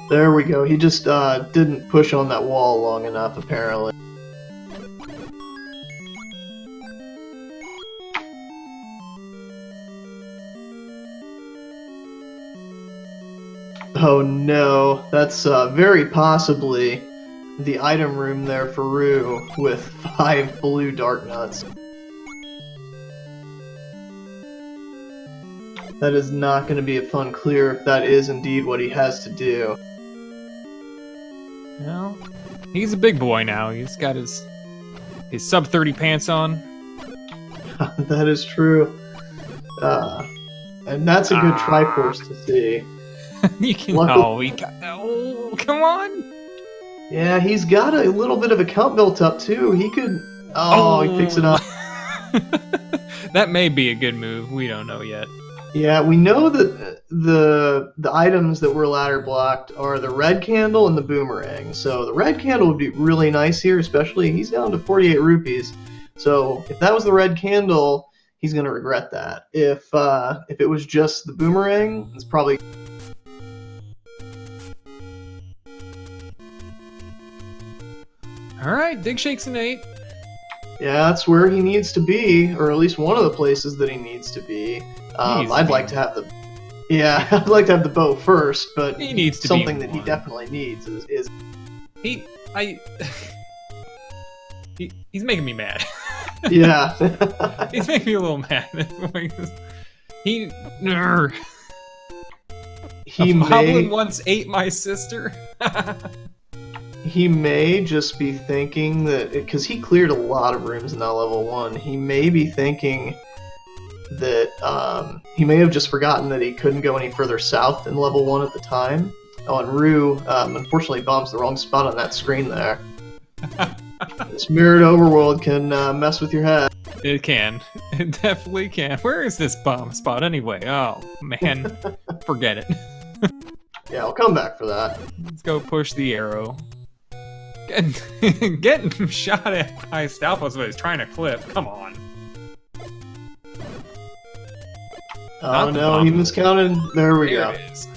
There we go. He just didn't push on that wall long enough, apparently. Oh no, that's very possibly the item room there for Rue with 5 blue dark nuts. That is not going to be a fun clear if that is indeed what he has to do. Well, he's a big boy now. He's got his sub 30 pants on. That is true. And that's a good Triforce to see. You can. Oh, come on! Yeah, he's got a little bit of account built up too. He could. Oh, he picks it up. That may be a good move. We don't know yet. Yeah, we know that the items that were ladder blocked are the red candle and the boomerang. So the red candle would be really nice here, especially he's down to 48 rupees. So if that was the red candle, he's gonna regret that. If it was just the boomerang, it's probably. All right, Digshake's an 8. Yeah, that's where he needs to be, or at least one of the places that he needs to be. I'd like to have the. Yeah, I'd like to have the bow first, but he needs to something be that he definitely needs is. He's making me mad. Yeah. He's making me a little mad. He Goblin once ate my sister. He may just be thinking that, because he cleared a lot of rooms in that level 1, he may be thinking that he may have just forgotten that he couldn't go any further south in level 1 at the time. Oh, and Rue unfortunately bombs the wrong spot on that screen there. This mirrored overworld can mess with your head. It can. It definitely can. Where is this bomb spot anyway? Oh, man. Forget it. Yeah, I'll come back for that. Let's go push the arrow. Getting shot at by Stalfos what he's trying to clip. Come on. Oh no, he miscounted. There we go. It is.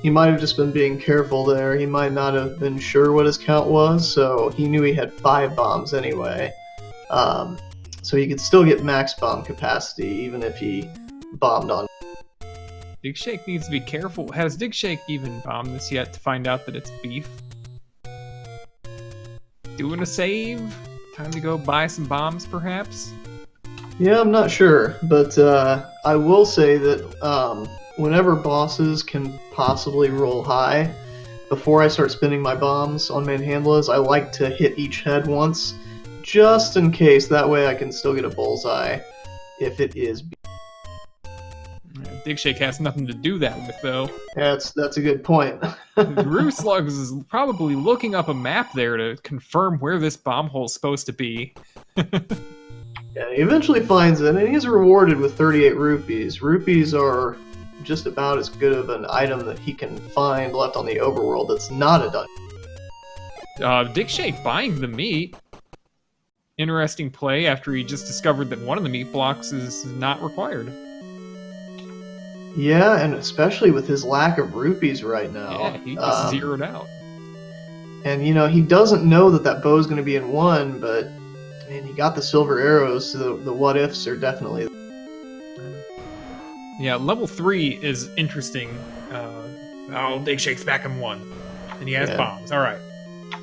He might have just been being careful there. He might not have been sure what his count was, so he knew he had 5 bombs anyway. So he could still get max bomb capacity even if he bombed on. Digshake needs to be careful. Has Digshake even bombed this yet to find out that it's beef? Doing a save? Time to go buy some bombs, perhaps? Yeah, I'm not sure, but I will say that whenever bosses can possibly roll high, before I start spinning my bombs on Manhandlas, I like to hit each head once, just in case. That way I can still get a bullseye if it is B. Digshake has nothing to do that with, though. That's a good point. rooslugs is probably looking up a map there to confirm where this bomb hole is supposed to be. Yeah, he eventually finds it, and he's rewarded with 38 rupees. Rupees are just about as good of an item that he can find left on the overworld that's not a dungeon. Digshake buying the meat. Interesting play after he just discovered that one of the meat blocks is not required. Yeah, and especially with his lack of rupees right now. Yeah, he just zeroed out. And, you know, he doesn't know that bow's going to be in 1, but, man, he got the silver arrows, so the what-ifs are definitely... Yeah, level 3 is interesting. Digshake's back in 1. And he has bombs. All right.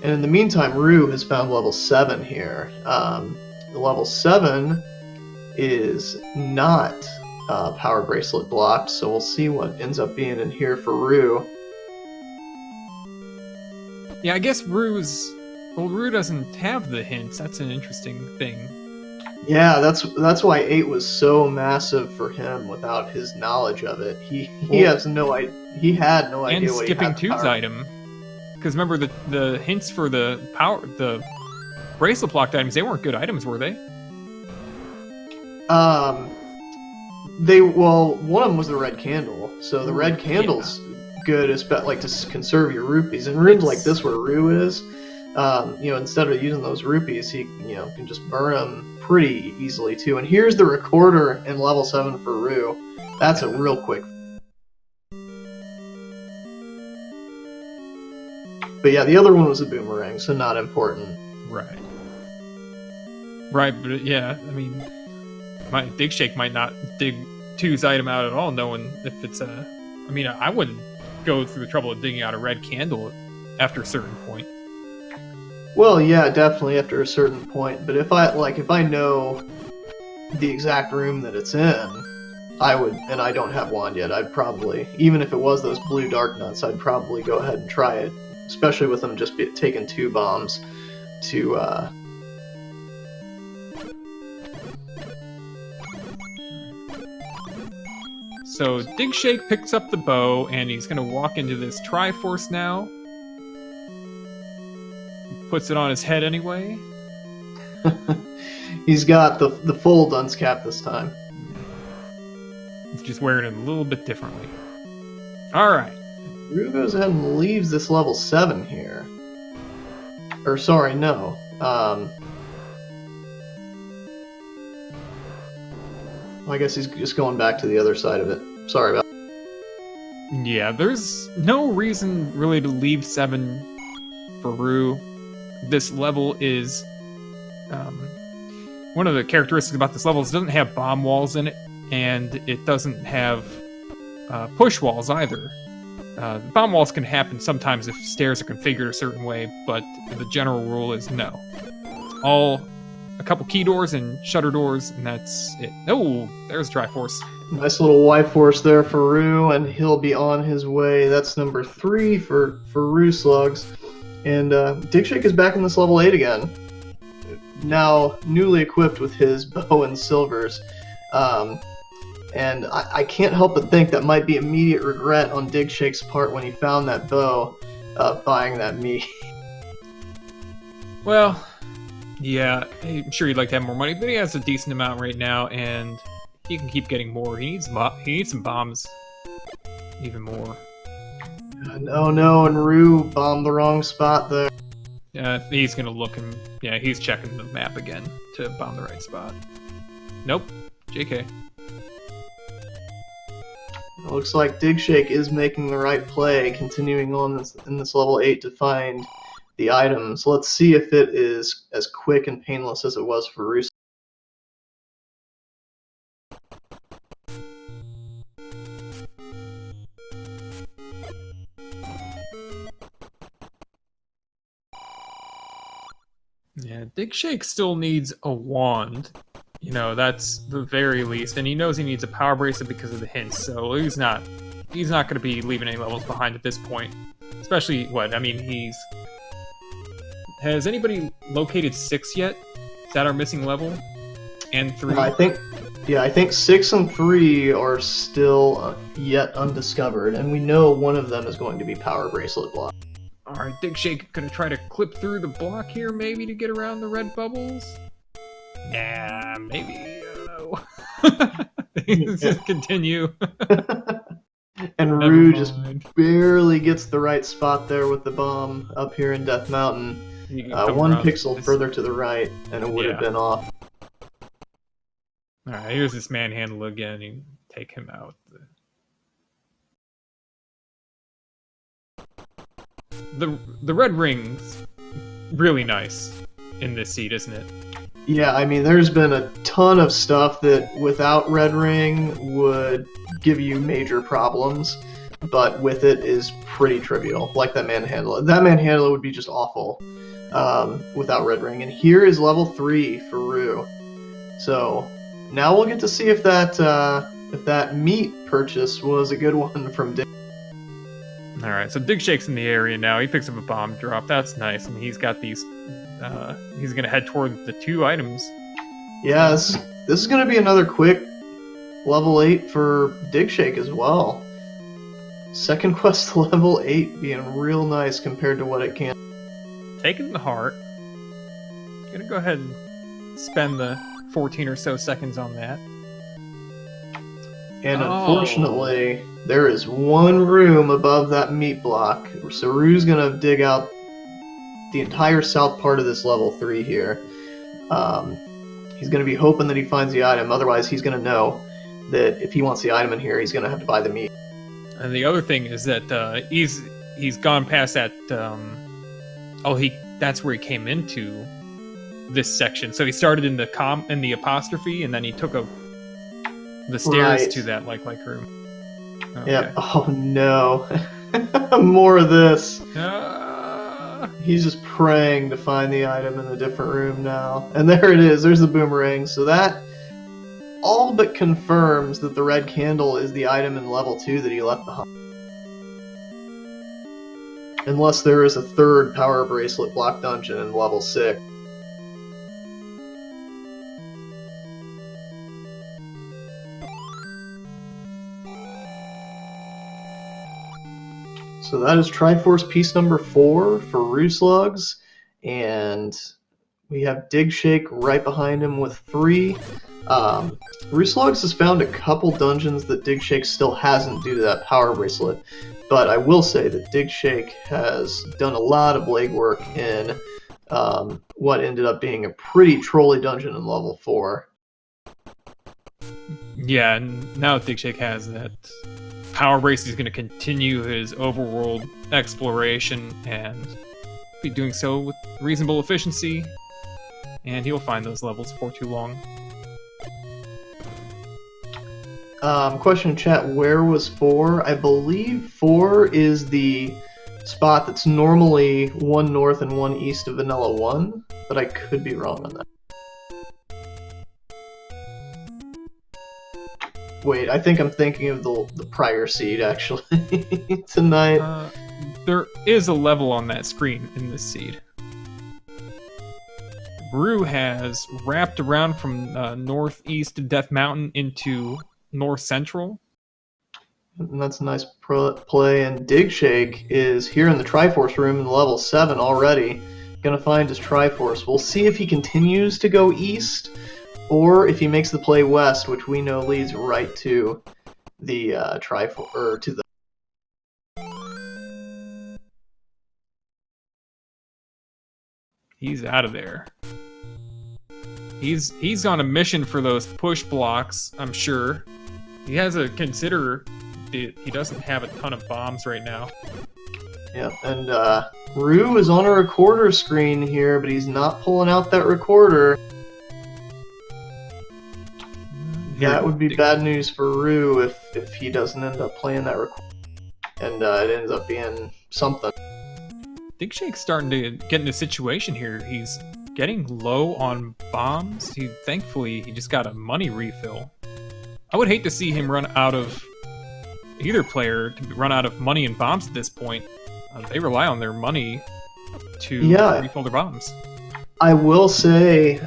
And in the meantime, Rue has found level 7 here. The level 7 is not power bracelet blocked, so we'll see what ends up being in here for Rue. Yeah, I guess Rue doesn't have the hints. That's an interesting thing. Yeah, that's why 8 was so massive for him without his knowledge of it. He had no idea. And skipping 2's item. Because remember, the hints for the bracelet blocked items, they weren't good items, were they? One of them was the red candle. So the red candle's good, like to conserve your rupees. In rooms like this where Rue is, instead of using those rupees, he can just burn them pretty easily too. And here's the recorder in level 7 for Rue. That's a real quick. But yeah, the other one was a boomerang, so not important. Right. Right, but yeah, I mean, my Digshake might not dig 2's item out at all, knowing if it's a... I mean, I wouldn't go through the trouble of digging out a red candle after a certain point. Well, yeah, definitely after a certain point. But if I know the exact room that it's in, I would, and I don't have wand yet, I'd probably, even if it was those blue dark nuts, I'd probably go ahead and try it. Especially with them just taking 2 bombs to So Digshake picks up the bow, and he's going to walk into this Triforce now. Puts it on his head anyway. He's got the full dunce cap this time. He's just wearing it a little bit differently. Alright. Rue goes ahead and leaves this level 7 here. Or, sorry, no. I guess he's just going back to the other side of it. Sorry about that. Yeah, there's no reason really to leave 7 for Rue. This level is... one of the characteristics about this level is it doesn't have bomb walls in it, and it doesn't have push walls either. Bomb walls can happen sometimes if stairs are configured a certain way, but the general rule is no. It's all a couple key doors and shutter doors, and that's it. Oh, there's Triforce. Nice little Y-Force there for Rue, and he'll be on his way. That's number 3 for rooslugs. And Digshake is back in this level 8 again. Now newly equipped with his bow and silvers. And I can't help but think that might be immediate regret on Digshake's part when he found that bow, buying that meat. Well, yeah, I'm sure he'd like to have more money, but he has a decent amount right now, and he can keep getting more. He needs some bombs, even more. No, and Rue bombed the wrong spot there. He's gonna look and he's checking the map again to bomb the right spot. Nope, JK. It looks like Digshake is making the right play, continuing on in this level 8 to find the items. Let's see if it is as quick and painless as it was for Roos. Yeah, Digshake still needs a wand. You know, that's the very least, and he knows he needs a power bracelet because of the hints. So he's not going to be leaving any levels behind at this point. Especially has anybody located 6 yet? Is that our missing level? And 3? I think Yeah, I think 6 and 3 are still yet undiscovered, and we know one of them is going to be Power Bracelet block. Alright, digshake gonna try to clip through the block here, maybe, to get around the red bubbles? Nah, maybe, I don't know. Let's just continue. And Never Rue just mind. barely gets the right spot there with the bomb up here in Death Mountain. You can come One around pixel this- further to the right, and it would have been off. Alright, here's this manhandle again. You can take him out. The red ring's really nice in this seed, isn't it? Yeah, I mean, there's been a ton of stuff that without Red Ring would give you major problems, but with it is pretty trivial, like that manhandle. That manhandle would be just awful without Red Ring. And here is level 3 for Rue. So now we'll get to see if that meat purchase was a good one from Dick. Alright, so Digshake's in the area now. He picks up a bomb drop. That's nice. And he's got these... he's going to head toward the 2 items. Yes, this is going to be another quick level 8 for Digshake as well. Second quest level 8 being real nice compared to what it can. Taking the heart. Gonna go ahead and spend the 14 or so seconds on that. And unfortunately, there is one room above that meat block. So Rue's going to dig out the entire south part of this level 3 here. He's going to be hoping that he finds the item. Otherwise, he's going to know that if he wants the item in here, he's going to have to buy the meat. And the other thing is that he's gone past that. That's where he came into this section. So he started in the apostrophe, and then he took the stairs to that like room. Okay. Yeah. Oh no, more of this. Ah. He's just praying to find the item in a different room now. And there it is. There's the boomerang. So that all but confirms that the red candle is the item in level 2 that he left behind. Unless there is a third power bracelet block dungeon in level 6. So that is Triforce piece number 4 for rooslugs, and we have Digshake right behind him with 3. Rooslugs has found a couple dungeons that Digshake still hasn't due to that power bracelet, but I will say that Digshake has done a lot of legwork in what ended up being a pretty trolly dungeon in level 4. Yeah, and now Digshake has that power brace. He's going to continue his overworld exploration and be doing so with reasonable efficiency, and he'll find those levels before too long. Question in chat, where was 4? I believe 4 is the spot that's normally 1 north and 1 east of Vanilla 1, but I could be wrong on that. Wait, I think I'm thinking of the prior seed, actually, tonight. There is a level on that screen in this seed. Rue has wrapped around from northeast of Death Mountain into north central. And that's a nice play, and Digshake is here in the Triforce room in level 7 already. Gonna find his Triforce. We'll see if he continues to go east, or if he makes the play west, which we know leads right to the Triforce, or to the... He's out of there. He's on a mission for those push blocks, I'm sure. He has to consider that he doesn't have a ton of bombs right now. Yeah, and Rue is on a recorder screen here, but he's not pulling out that recorder. That would be bad news for Rue if he doesn't end up playing that recorder. And it ends up being something. Digshake's starting to get in a situation here. He's getting low on bombs. Thankfully, he just got a money refill. I would hate to see him run out of... Either player to run out of money and bombs at this point. They rely on their money to refill their bombs. I will say,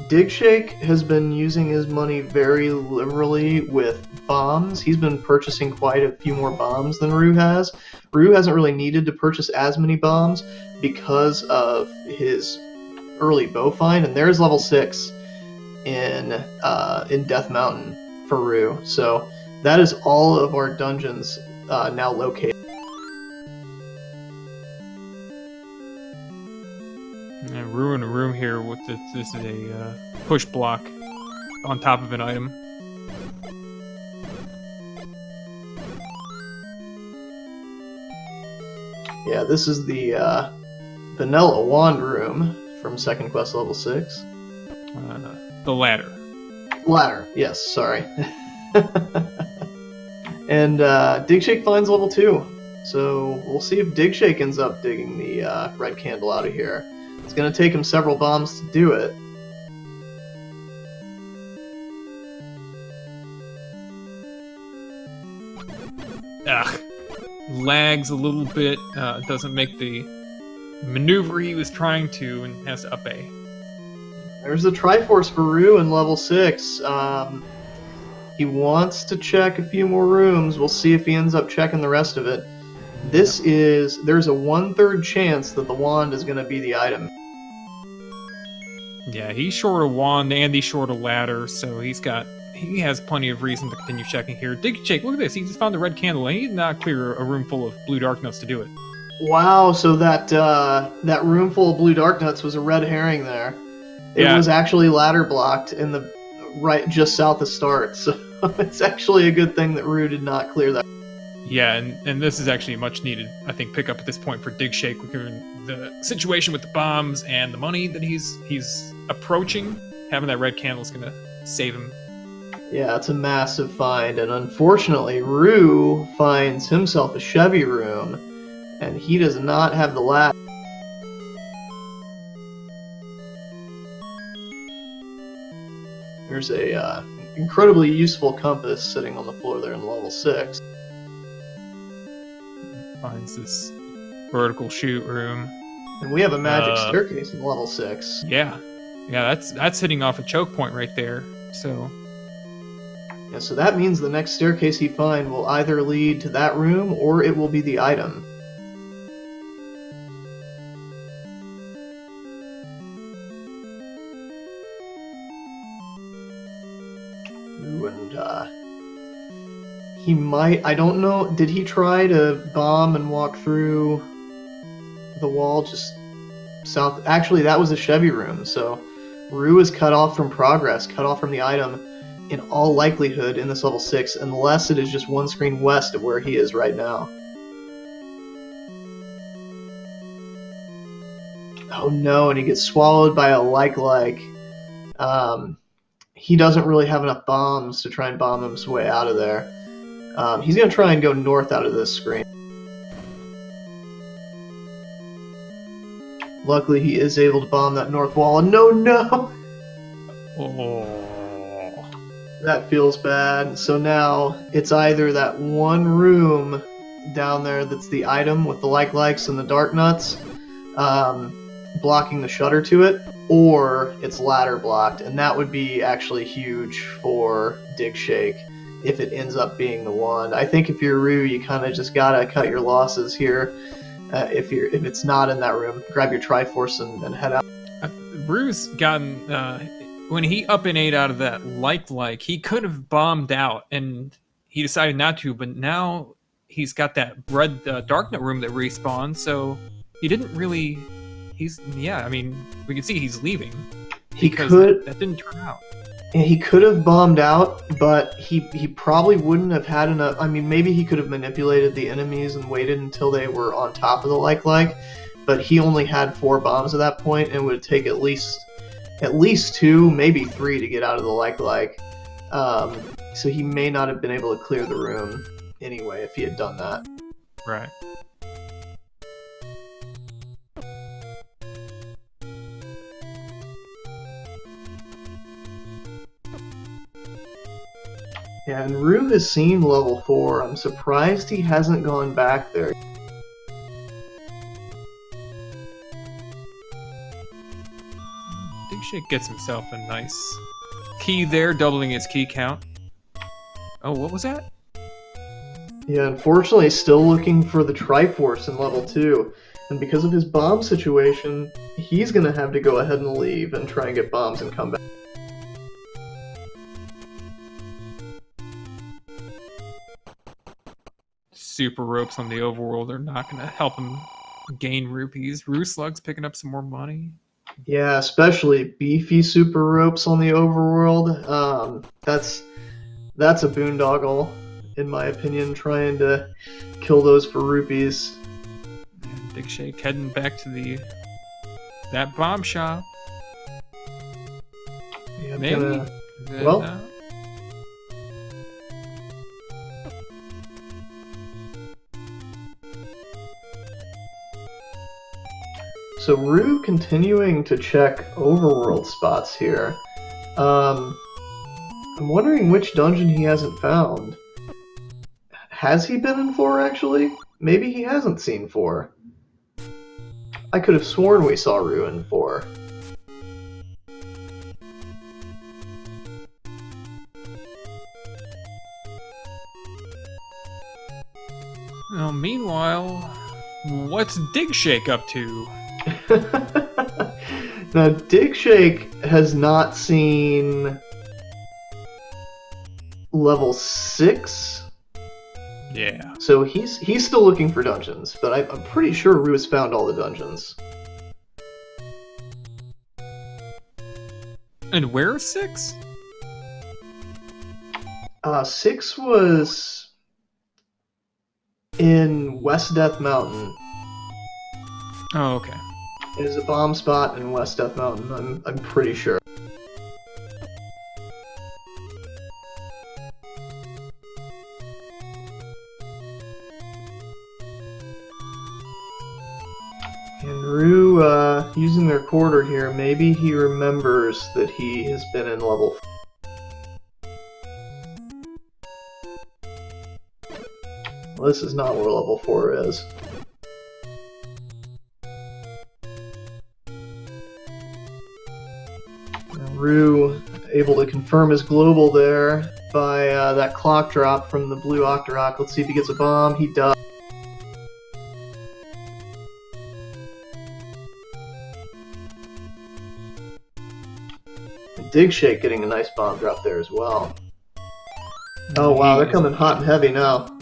Digshake has been using his money very liberally with bombs. He's been purchasing quite a few more bombs than Rue has. Rue hasn't really needed to purchase as many bombs because of his early bow find, and there's level 6 in Death Mountain for Rue. So that is all of our dungeons now located. We're in a room here with this is a push block on top of an item. Yeah, this is the vanilla wand room from second quest level 6. The ladder. Ladder, yes, sorry. And Digshake finds level 2. So we'll see if Digshake ends up digging the red candle out of here. It's going to take him several bombs to do it. Lags a little bit, doesn't make the maneuver he was trying to, and has to up A. There's the Triforce for Rue in level 6. He wants to check a few more rooms. We'll see if he ends up checking the rest of it. There's a 1/3 chance that the wand is going to be the item. Yeah, he's short a wand and he's short a ladder, so he has plenty of reason to continue checking here. Digshake, look at this. He just found the red candle, and he did not clear a room full of blue dark nuts to do it. Wow, so that room full of blue dark nuts was a red herring there. It was actually ladder blocked in the right just south of start, so it's actually a good thing that Rue did not clear that. Yeah, and this is actually a much needed, I think, pickup at this point for Digshake, given the situation with the bombs and the money that he's approaching. Having that red candle is going to save him. Yeah, it's a massive find, and unfortunately, Rue finds himself a Chevy room, and he does not have the ladder. There's a incredibly useful compass sitting on the floor there in level 6. Finds this vertical chute room. And we have a magic staircase in level 6. Yeah, that's hitting off a choke point right there. So that means the next staircase he finds will either lead to that room or it will be the item. Ooh, and he might, I don't know, did he try to bomb and walk through the wall just south? Actually, that was a Chevy room, so Rue is cut off from progress, cut off from the item in all likelihood in this level 6, unless it is just one screen west of where he is right now. Oh no, and he gets swallowed by a like. He doesn't really have enough bombs to try and bomb his way out of there. He's going to try and go north out of this screen. Luckily, he is able to bomb that north wall. No! Oh. That feels bad. So now, it's either that one room down there that's the item with the likes and the dark nuts, blocking the shutter to it, or it's ladder blocked, and that would be actually huge for Digshake if it ends up being the wand. I think if you're Rue, you kind of just gotta cut your losses here. If it's not in that room, grab your Triforce and head out. Rue's gotten when he up and 8 out of that like he could have bombed out, and he decided not to. But now he's got that red darknet room that respawns, so he didn't really. I mean, we can see he's leaving. That didn't turn out. He could have bombed out, but he probably wouldn't have had enough. I mean, maybe he could have manipulated the enemies and waited until they were on top of the like, but he only had 4 bombs at that point, and it would take at least 2, maybe 3 to get out of the like. So he may not have been able to clear the room anyway if he had done that. Right. Yeah, and Rue has seen level 4. I'm surprised he hasn't gone back there. Digshake gets himself a nice key there, doubling his key count. Oh, what was that? Yeah, unfortunately, still looking for the Triforce in level 2. And because of his bomb situation, he's going to have to go ahead and leave and try and get bombs and come back. Super ropes on the overworld are not going to help him gain rupees. Rooslugs picking up some more money. Yeah, especially beefy super ropes on the overworld. That's a boondoggle, in my opinion, trying to kill those for rupees. And Digshake heading back to that bomb shop. Yeah, Maybe. Well, so Rue continuing to check overworld spots here. I'm wondering which dungeon he hasn't found. Has he been in 4, actually? Maybe he hasn't seen 4. I could have sworn we saw Rue in 4. Well, meanwhile, what's Digshake up to? Now, Digshake has not seen level 6. Yeah. So he's still looking for dungeons, but I'm pretty sure Rue has found all the dungeons. And where is 6? 6 was in West Death Mountain. Oh, okay. It is a bomb spot in West Death Mountain, I'm pretty sure. And Rue, using their quarter here, maybe he remembers that he has been in level 4. Well, this is not where level 4 is. Rue able to confirm his global there by that clock drop from the blue Octorok. Let's see if he gets a bomb. He does. And Digshake getting a nice bomb drop there as well. Oh wow, they're coming hot and heavy now.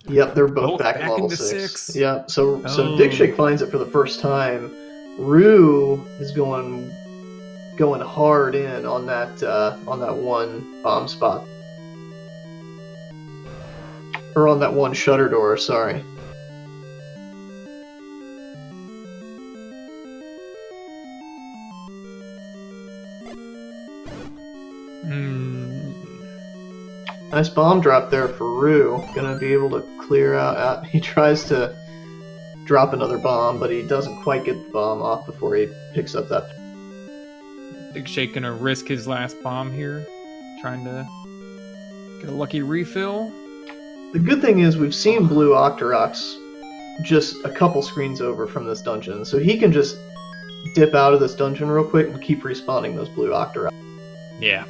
Yep, they're both back at level 6. Yep, so Digshake finds it for the first time. Rue is going hard in on that one bomb spot, or on that one shutter door. Sorry. Nice bomb drop there for Rue. Gonna be able to clear out. He tries to drop another bomb, but he doesn't quite get the bomb off before he picks up that. Digshake gonna risk his last bomb here, trying to get a lucky refill. The good thing is we've seen blue Octoroks just a couple screens over from this dungeon, so he can just dip out of this dungeon real quick and keep respawning those blue Octoroks. Yeah.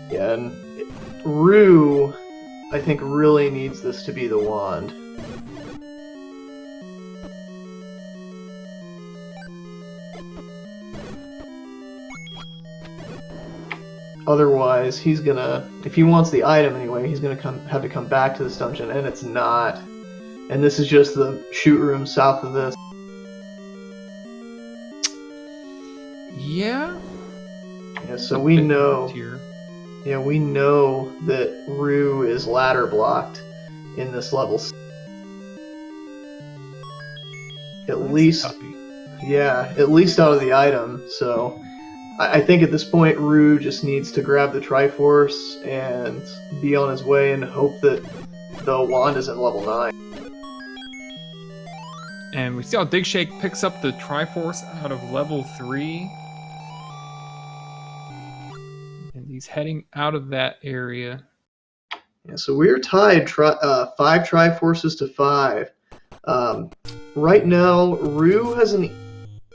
Yeah, and Rue, I think, really needs this to be the wand. Otherwise, he's gonna, if he wants the item anyway, he's gonna have to come back to this dungeon, and it's not. And this is just the shoot room south of this. Yeah. Yeah, so we know. Yeah, we know that Rue is ladder blocked in this level. At least, yeah, at least out of the item. So I think at this point, Rue just needs to grab the Triforce and be on his way and hope that the wand is in level 9. And we see how Digshake picks up the Triforce out of level 3. And he's heading out of that area. Yeah, so we're tied 5 Triforces to 5. Right now, Rue has an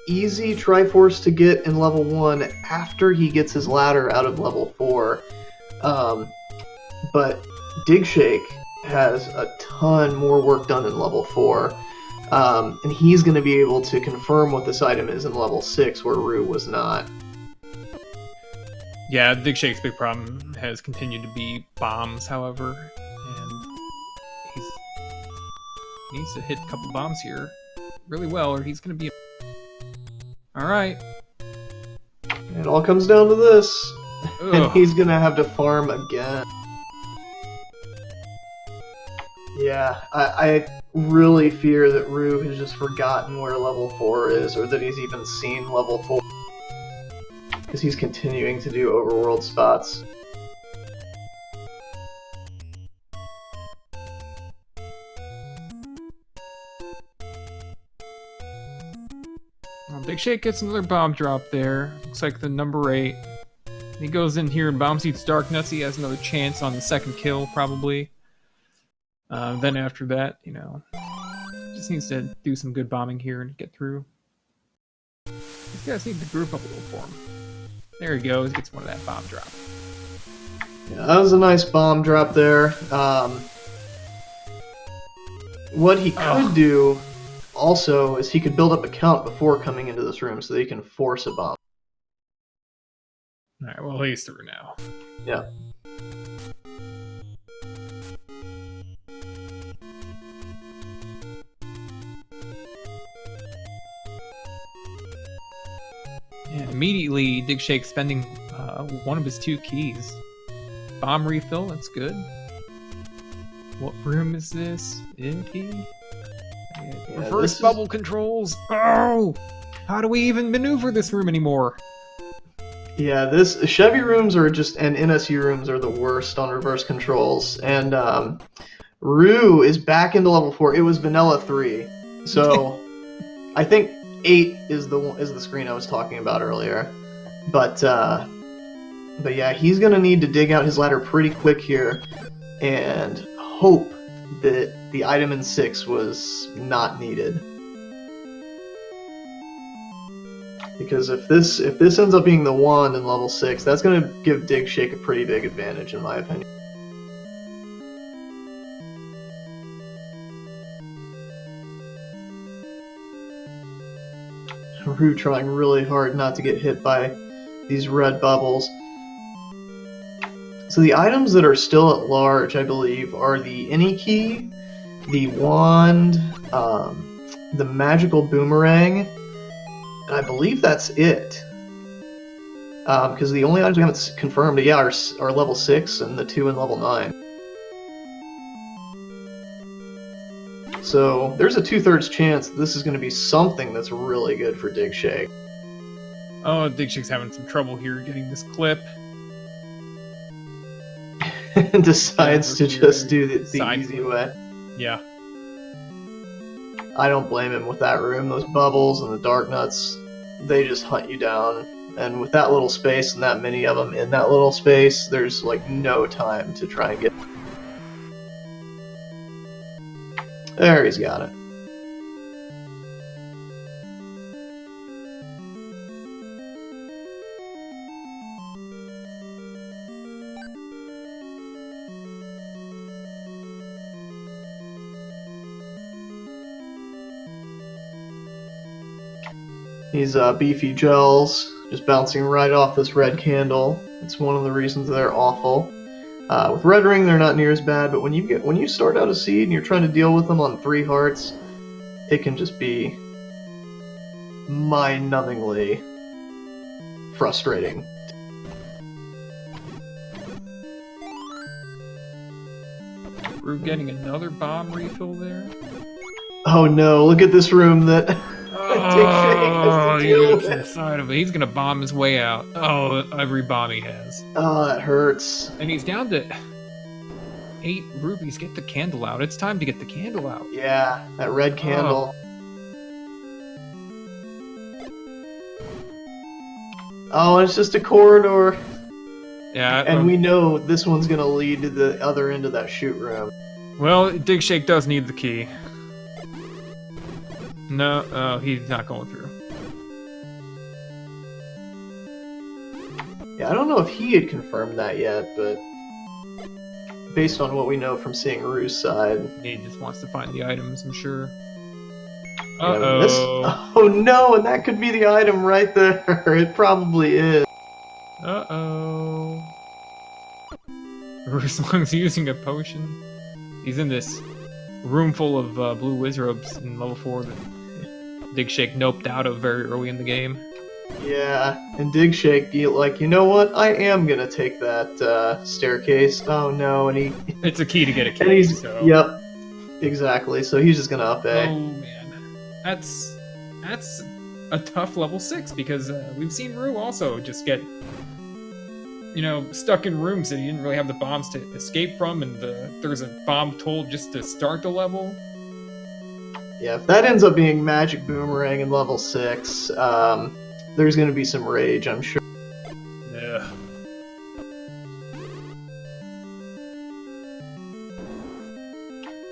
easy Triforce to get in level 1 after he gets his ladder out of level 4. But Digshake has a ton more work done in level 4. And he's going to be able to confirm what this item is in level 6, where Rue was not. Yeah, Digshake's big problem has continued to be bombs, however, and he needs to hit a couple bombs here really well, or he's going to be... Alright. It all comes down to this. Ugh. And he's going to have to farm again. Yeah, I really fear that Rue has just forgotten where level 4 is, or that he's even seen level 4. Because he's continuing to do overworld spots. Well, Digshake gets another bomb drop there. Looks like the number 8. He goes in here and bombs eats Dark Nuts. He has another chance on the second kill, probably. Then after that, you know, just needs to do some good bombing here and get through. These guys need to group up a little for him. There he goes, gets one of that bomb drop. Yeah, that was a nice bomb drop there. What he could do also is he could build up a count before coming into this room so that he can force a bomb. Alright, well, he's through now. Yeah. And immediately, Digshake spending one of his 2 keys. Bomb refill, that's good. What room is this? Reverse bubble controls. Oh! How do we even maneuver this room anymore? Yeah, this Chevy rooms are just, and NSU rooms are the worst on reverse controls. And Rue is back into level 4. It was vanilla 3, so I think 8 is the screen I was talking about earlier. But yeah, he's gonna need to dig out his ladder pretty quick here, and hope that the item in 6 was not needed. Because if this ends up being the one in level 6, that's going to give Digshake a pretty big advantage, in my opinion. Rue trying really hard not to get hit by these red bubbles. So the items that are still at large, I believe, are the Any Key, the Wand, the Magical Boomerang, and I believe that's it. Because the only items we haven't confirmed yet are level 6 and the 2 in level 9. So there's a 2/3 chance that this is going to be something that's really good for Digshake. Oh, Digshake's having some trouble here getting this clip. And decides to just do the easy way. Yeah. I don't blame him with that room. Those bubbles and the dark nuts, they just hunt you down. And with that little space and that many of them in that little space, there's like no time to try and get... There, he's got it. These beefy gels just bouncing right off this red candle. It's one of the reasons they're awful. With Red Ring, they're not near as bad, but when you start out a seed and you're trying to deal with them on 3 hearts, it can just be mind-numbingly frustrating. We're getting another bomb refill there. Oh no! Look at this room that. Oh, you get to the side of it. He's gonna bomb his way out. Oh, every bomb he has. Oh, that hurts. And he's down to 8 rubies. Get the candle out. It's time to get the candle out. Yeah, that red candle. Oh, it's just a corridor. Yeah. And we know this one's gonna lead to the other end of that shoot room. Well, digshake does need the key. No, he's not going through. Yeah, I don't know if he had confirmed that yet, but based on what we know from seeing Rue's side, He just wants to find the items, I'm sure. yeah, oh no, and that could be the item right there. It probably is. Rooslugs using a potion. He's in this room full of blue wizards in level 4 that digshake noped out of very early in the game. Yeah, and digshake, you know what? I am gonna take that staircase. Oh no, and he. It's a key to get a key. And he's so. Yep, exactly. So he's just gonna up A. Oh man, that's a tough level 6 because we've seen Rue also just get stuck in rooms that he didn't really have the bombs to escape from, and there's a bomb told just to start the level. Yeah, if that ends up being magic boomerang in level 6, there's gonna be some rage, I'm sure. Yeah.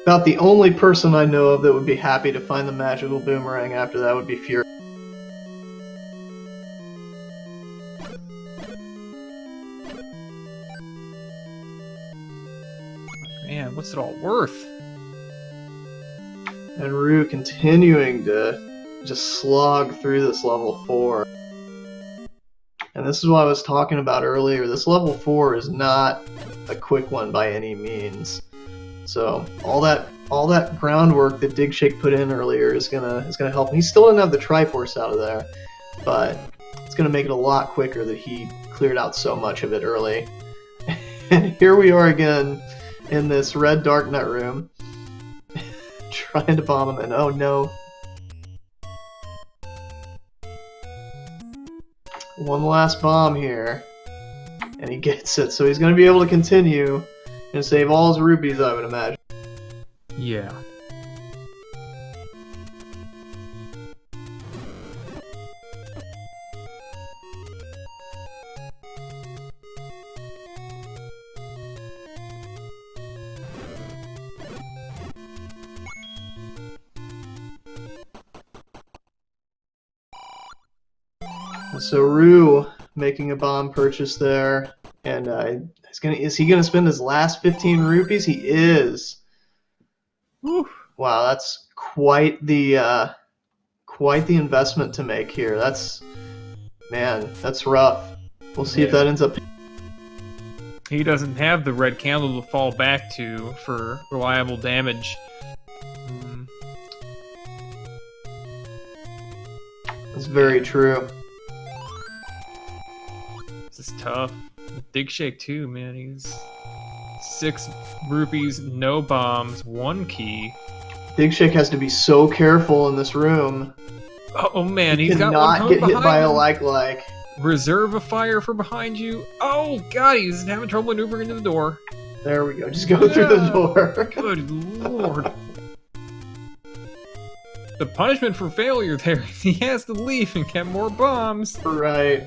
About the only person I know of that would be happy to find the magical boomerang after that would be Fury. Man, what's it all worth? And Rue continuing to just slog through this level 4. And this is what I was talking about earlier. This level 4 is not a quick one by any means. So all that groundwork that digshake put in earlier is gonna help him. He still didn't have the Triforce out of there, but it's gonna make it a lot quicker that he cleared out so much of it early. And here we are again in this red darknet room, trying to bomb him, and oh no. One last bomb here, and he gets it, so he's going to be able to continue and save all his rupees, I would imagine. Yeah. So Rue making a bomb purchase there, and is he gonna spend his last 15 rupees? He is. Whew. Wow, that's quite the investment to make here. That's rough. We'll see if that ends up. He doesn't have the red candle to fall back to for reliable damage. That's very true. This is tough. Digshake too, man. He's 6 rupees, no bombs, 1 key. Digshake has to be so careful in this room. Oh man, He he's got cannot one get hit by him. a like. Reserve a fire for behind you. Oh god, he's having trouble maneuvering into the door. There we go. Just go through the door. Good lord. The punishment for failure there, he has to leave and get more bombs. Right.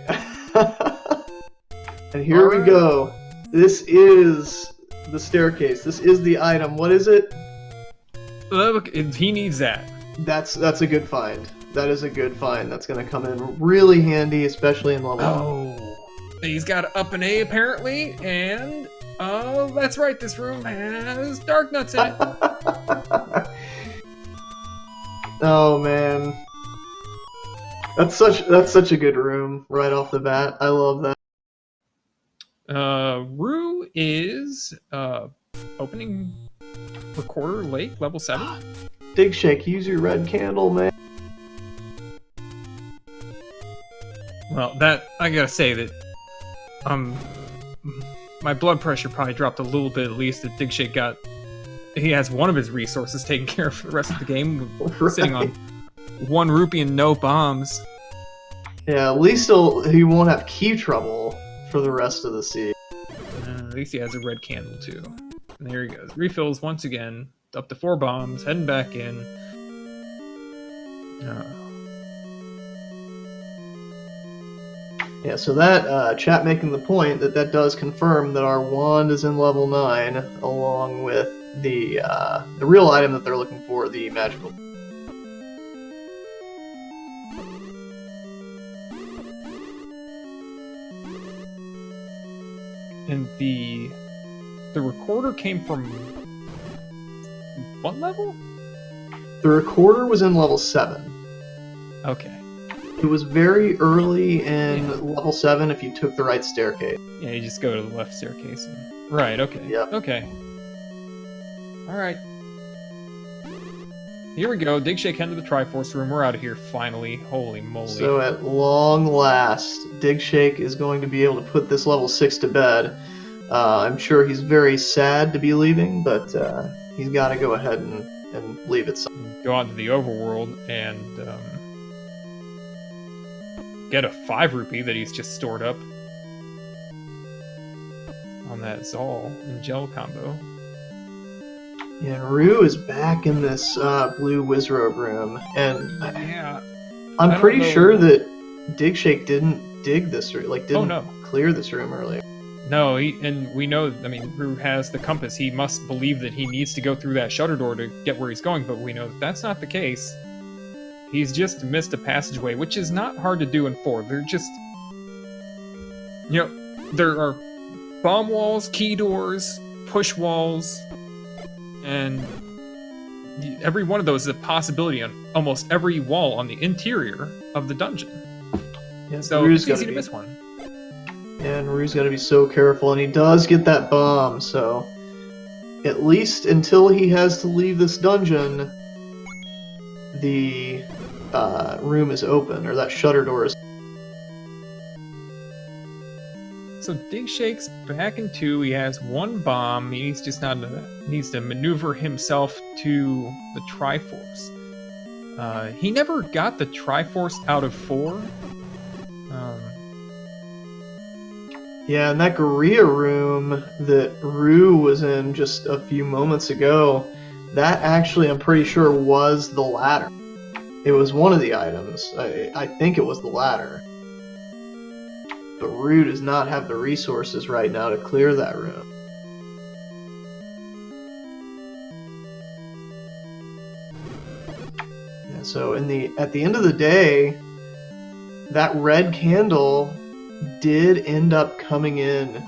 And here we go. This is the staircase. This is the item. What is it? Look, he needs that. That's a good find. That is a good find. That's going to come in really handy, especially in level 1. Oh. He's got up an A apparently, and oh, that's right. This room has dark nuts in it. Oh man, that's such a good room right off the bat. I love that. Rue is opening recorder lake level 7. Digshake, use your red candle, man. Well, that I gotta say that my blood pressure probably dropped a little bit at least. That digshake he has one of his resources taken care of for the rest of the game, Right. sitting on 1 rupee and no bombs. Yeah, at least he won't have key trouble for the rest of the sea. At least he has a red candle too. And there he goes. Refills once again. Up to 4 bombs. Heading back in. Yeah, so that chat making the point that does confirm that our wand is in level 9, along with the real item that they're looking for, the magical. And the recorder came from what level? The recorder was in level 7. Okay. It was very early in level 7 if you took the right staircase. Yeah, you just go to the left staircase. Right, okay. Yep. Okay. Alright. Here we go. Digshake head to the Triforce room. We're out of here finally. Holy moly. So at long last, Digshake is going to be able to put this level 6 to bed. I'm sure he's very sad to be leaving, but he's got to go ahead and leave it. Go out to the overworld and get a 5 rupee that he's just stored up on that Zal and Gel combo. Yeah, Rue is back in this blue Wizrobe room, and yeah, I'm pretty sure that Digshake didn't dig this room, didn't clear this room earlier. No, and we know, I mean, Rue has the compass. He must believe that he needs to go through that shutter door to get where he's going, but we know that that's not the case. He's just missed a passageway, which is not hard to do in 4. They're just... You know, there are bomb walls, key doors, push walls, and every one of those is a possibility on almost every wall on the interior of the dungeon. Yeah, so it's easy to miss one. And Rue's got to be so careful, and he does get that bomb, so at least until he has to leave this dungeon, the room is open, or that shutter door is. So Digshake's back in 2. He has 1 bomb. He needs to maneuver himself to the Triforce. He never got the Triforce out of 4. Yeah, and that Gorilla room that Rue was in just a few moments ago, that actually, I'm pretty sure, was the ladder. It was one of the items. I think it was the ladder. But Rue does not have the resources right now to clear that room. Yeah, so at the end of the day, that red candle did end up coming in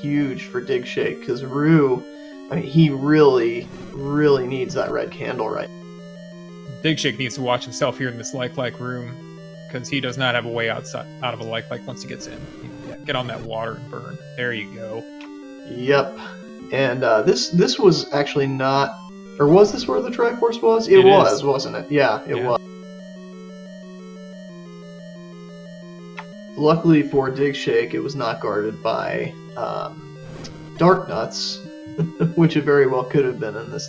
huge for Digshake, because Rue, I mean, he really, really needs that red candle right now. Digshake needs to watch himself here in this like room, because he does not have a way out of a like once he gets in. Yeah, get on that water and burn. There you go. Yep. And this was actually not, or was this where the Triforce was? It was, wasn't it? Yeah, it was. Luckily for Digshake, it was not guarded by Dark Nuts, which it very well could have been in this.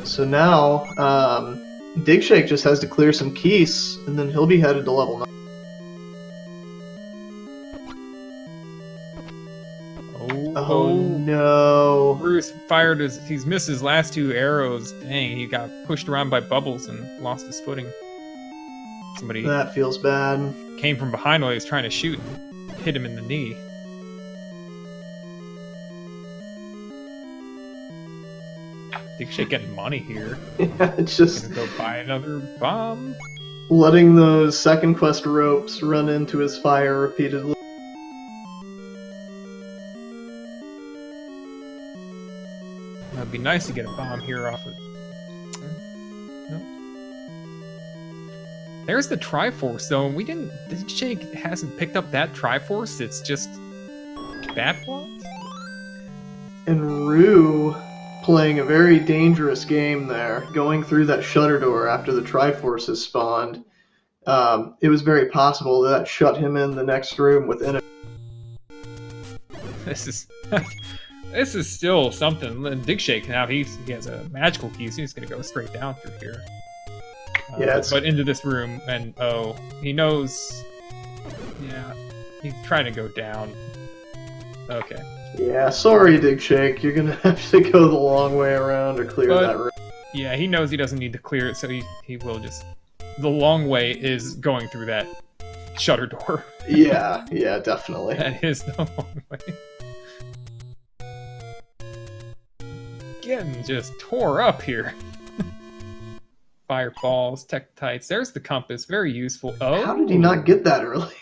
So now, Digshake just has to clear some keys, and then he'll be headed to level 9. Oh no. Bruce fired he's missed his last 2 arrows. Dang, he got pushed around by bubbles and lost his footing. Somebody that feels bad. Came from behind while he was trying to shoot and hit him in the knee. Digshake getting money here. Yeah, it's just gonna go buy another bomb. Letting those second quest ropes run into his fire repeatedly. It'd be nice to get a bomb here off of... Nope. There's the Triforce, though. Digshake hasn't picked up that Triforce. It's just bad plot. And Rue playing a very dangerous game there, going through that shutter door after the Triforce has spawned. It was very possible that shut him in the next room within a... This is still something. Digshake now, he has a magical key, so he's gonna go straight down through here. But into this room, and he knows. Yeah, he's trying to go down. Okay. Yeah, sorry, Digshake. You're gonna have to go the long way around to clear that room. Yeah, he knows he doesn't need to clear it, so he will just the long way is going through that shutter door. Yeah, definitely. That is the long way. Getting just tore up here. Fireballs, Tektites. There's the compass. Very useful. Oh, how did he not get that earlier?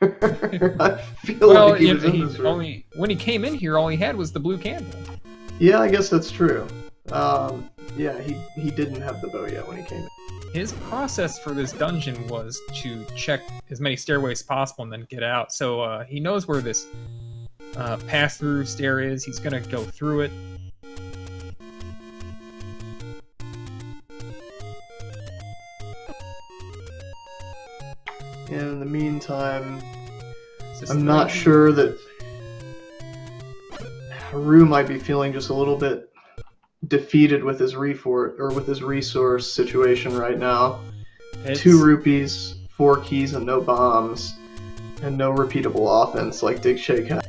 I feel well, like he was in this room. only when he came in here, all he had was the blue candle. Yeah, I guess that's true. Yeah, he didn't have the bow yet when he came in. His process for this dungeon was to check as many stairways as possible and then get out. So he knows where this pass-through stair is. He's gonna go through it. And in the meantime, I'm not sure that Rue might be feeling just a little bit defeated with his resource situation right now. 2 rupees, 4 keys, and no bombs, and no repeatable offense like digshake had.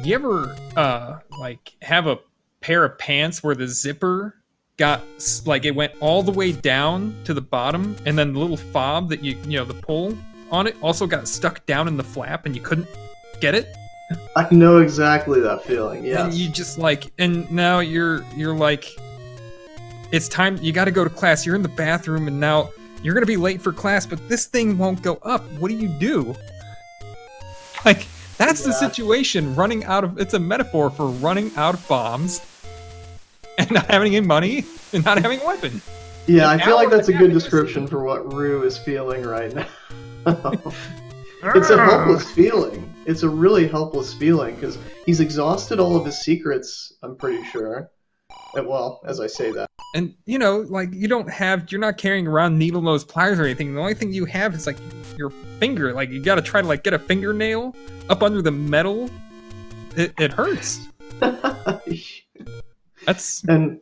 You ever like have a pair of pants where the zipper got like it went all the way down to the bottom, and then the little fob that you know the pull on it also got stuck down in the flap, and you couldn't get it? I know exactly that feeling. Yeah. And you just like, and now you're like, it's time. You got to go to class. You're in the bathroom, and now you're gonna be late for class, but this thing won't go up. What do you do? Like, that's the situation. Running out of, it's a metaphor for running out of bombs and not having any money and not having a weapon. Yeah, I feel like that's a good description for what Rue is feeling right now. It's a helpless feeling. It's a really helpless feeling because he's exhausted all of his secrets, I'm pretty sure. Well, as I say that. And, you know, like, you're not carrying around needle-nose pliers or anything. The only thing you have is, like, your finger. Like, you gotta try to, like, get a fingernail up under the metal. It hurts. And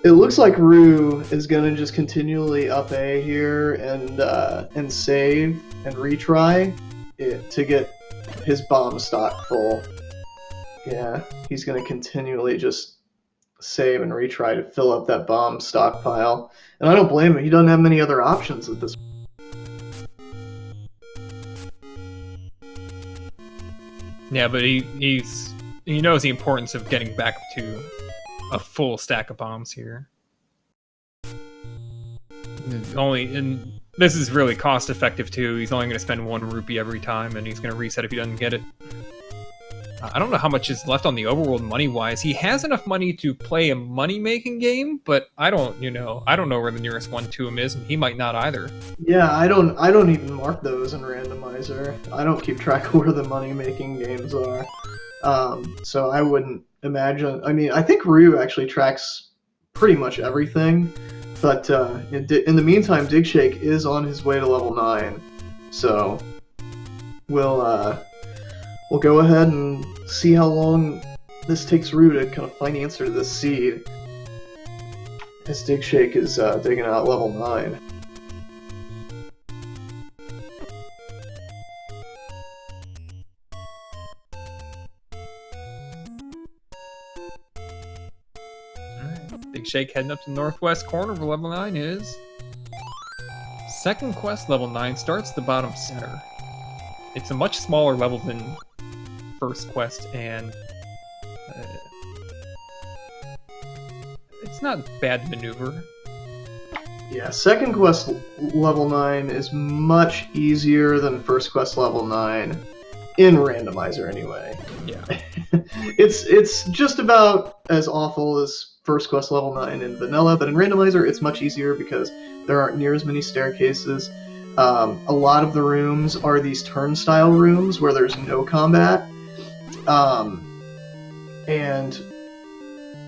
it looks like Rue is gonna just continually up A here and save and retry it to get his bomb stock full. Yeah, he's gonna continually just save and retry to fill up that bomb stockpile. And I don't blame him. He doesn't have many other options at this point. Yeah, but he knows the importance of getting back to a full stack of bombs here. And this is really cost effective too. He's only going to spend 1 rupee every time, and he's going to reset if he doesn't get it. I don't know how much is left on the overworld money-wise. He has enough money to play a money-making game, but I don't know where the nearest one to him is, and he might not either. Yeah, I don't even mark those in Randomizer. I don't keep track of where the money-making games are. So I wouldn't imagine. I mean, I think Ryu actually tracks pretty much everything, but in the meantime, Digshake is on his way to level 9. So we'll go ahead and see how long this takes Rue to kind of find the answer to this seed. As Digshake is digging out level 9. Digshake heading up to the northwest corner of level 9 is... Second quest, level 9, starts the bottom center. It's a much smaller level than first quest, and it's not bad to maneuver. Yeah, second quest level 9 is much easier than first quest level 9 in Randomizer anyway. Yeah. It's just about as awful as first quest level 9 in vanilla, but in Randomizer it's much easier because there aren't near as many staircases. A lot of the rooms are these turnstile rooms where there's no combat, and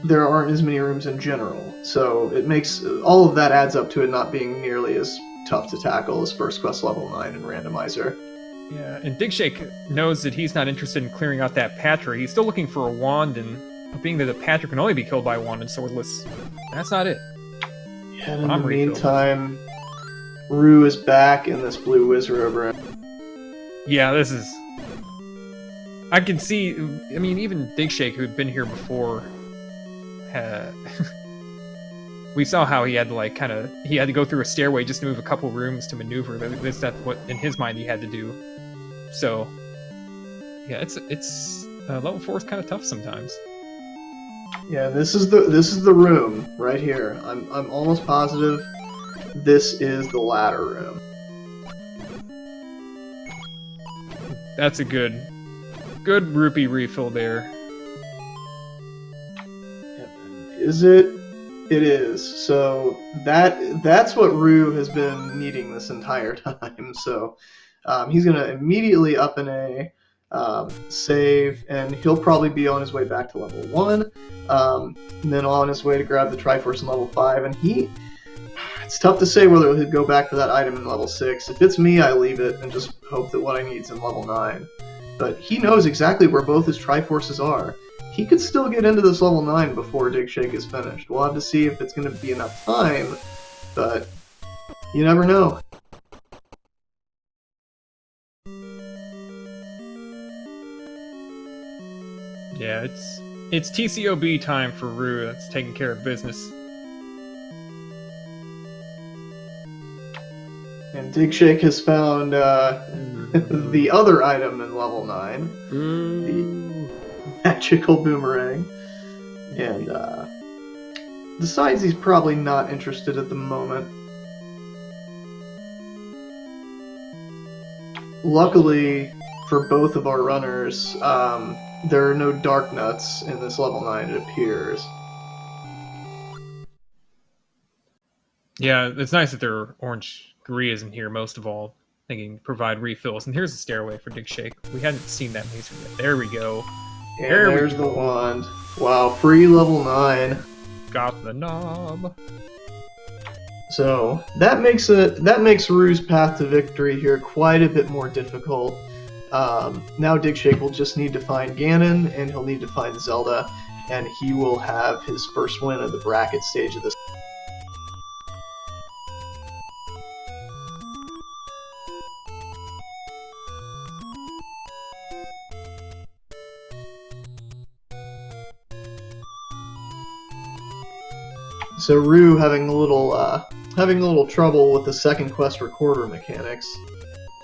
there aren't as many rooms in general. So it makes all of that adds up to it not being nearly as tough to tackle as first quest level 9 in Randomizer. Yeah, and Digshake knows that he's not interested in clearing out that Patra. He's still looking for a wand, and being that the Patra can only be killed by a wand and swordless, that's not it. Yeah, and in the meantime, Rue is back in this blue wizard room. Yeah, this is... I can see... I mean, even Digshake, who had been here before, We saw how he had to like he had to go through a stairway just to move a couple rooms to maneuver. That's what in his mind he had to do. So yeah, it's level 4 is kind of tough sometimes. Yeah, this is the room right here. I'm almost positive this is the ladder room. That's a good rupee refill there. Is it? It is. So that's what Rue has been needing this entire time. So he's gonna immediately up an A, save, and he'll probably be on his way back to level 1, and then on his way to grab the Triforce in level 5. And it's tough to say whether he'll go back for that item in level 6. If it's me, I leave it and just hope that what I need is in level 9. But he knows exactly where both his Triforces are. He could still get into this level 9 before Digshake is finished. We'll have to see if it's going to be enough time, but you never know. Yeah, it's TCOB time for Rue. That's taking care of business. And Digshake has found the other item in level 9, the magical boomerang, and decides he's probably not interested at the moment. Luckily for both of our runners, there are no dark nuts in this level 9, it appears. Yeah, it's nice that there are orange Gurias in here most of all. Thinking provide refills. And here's the stairway for Digshake. We hadn't seen that laser yet. There we go. And there's the wand. Wow, free level 9. Got the knob. So that makes Rue's path to victory here quite a bit more difficult. Now Digshake will just need to find Ganon, and he'll need to find Zelda, and he will have his first win of the bracket stage of this. So Rue having a little trouble with the second quest recorder mechanics.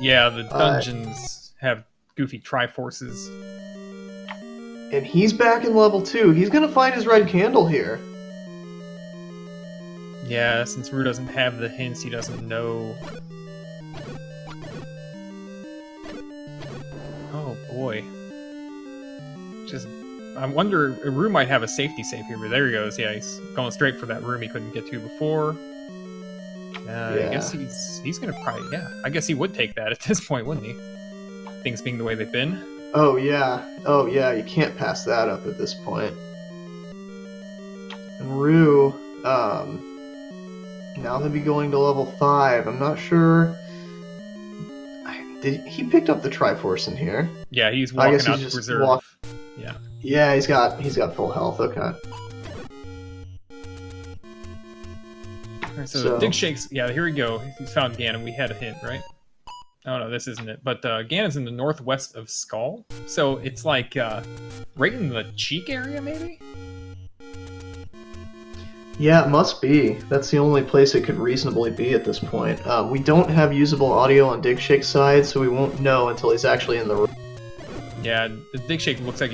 Yeah, the dungeons have goofy Triforces. And he's back in level 2. He's gonna find his red candle here. Yeah, since Rue doesn't have the hints, he doesn't know. Oh boy. I wonder, Rue might have a safety save here, but there he goes. Yeah, he's going straight for that room he couldn't get to before. I guess he's gonna probably, yeah. I guess he would take that at this point, wouldn't he? Things being the way they've been. Oh yeah, you can't pass that up at this point. And Rue, now he'll be going to level 5. I'm not sure. He picked up the Triforce in here? Yeah, he's walking out to preserve. Yeah. Yeah, he's got full health. Okay. Alright, so Digshake's, yeah, here we go. He's found Ganon. We had a hint, right? Oh no, this isn't it. But Ganon's in the northwest of Skull, so it's like right in the cheek area, maybe. Yeah, it must be. That's the only place it could reasonably be at this point. We don't have usable audio on Digshake's side, so we won't know until he's actually in the room. Yeah, the Digshake looks like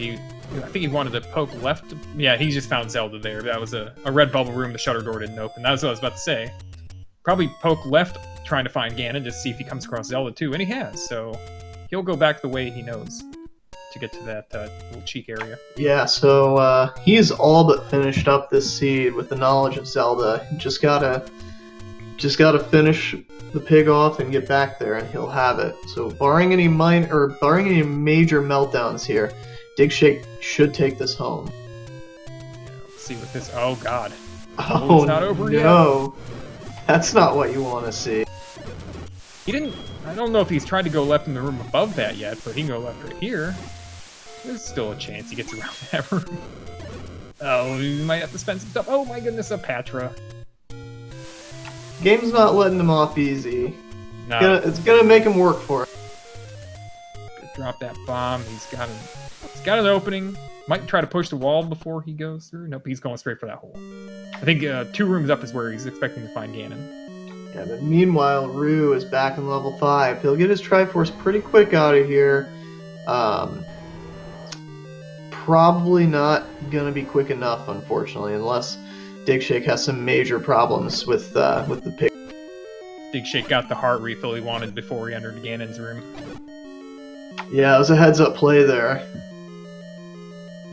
I think he wanted to poke left. Yeah, he just found Zelda there. That was a red bubble room. The shutter door didn't open. That was what I was about to say. Probably poke left trying to find Ganon to see if he comes across Zelda too, and he has. So he'll go back the way he knows to get to that little cheek area. Yeah, so he's all but finished up this seed with the knowledge of Zelda. Just gotta finish the pig off and get back there, and he'll have it. So barring any major meltdowns here, Digshake should take this home. Yeah, let's see what this. Oh God! Oh, it's not over no! That's not what you want to see. He didn't. I don't know if he's tried to go left in the room above that yet, but he can go left right here. There's still a chance he gets around that room. Oh, he might have to spend some stuff. Oh my goodness, a Patra. Game's not letting him off easy. No. It's gonna make him work for it. Drop that bomb. He's got an opening. Might try to push the wall before he goes through. Nope, he's going straight for that hole. I think 2 rooms up is where he's expecting to find Ganon. Yeah, but meanwhile, Rue is back in level 5. He'll get his Triforce pretty quick out of here. Probably not going to be quick enough, unfortunately, unless Digshake has some major problems with the pig. Digshake got the heart refill he wanted before he entered Ganon's room. Yeah, it was a heads-up play there.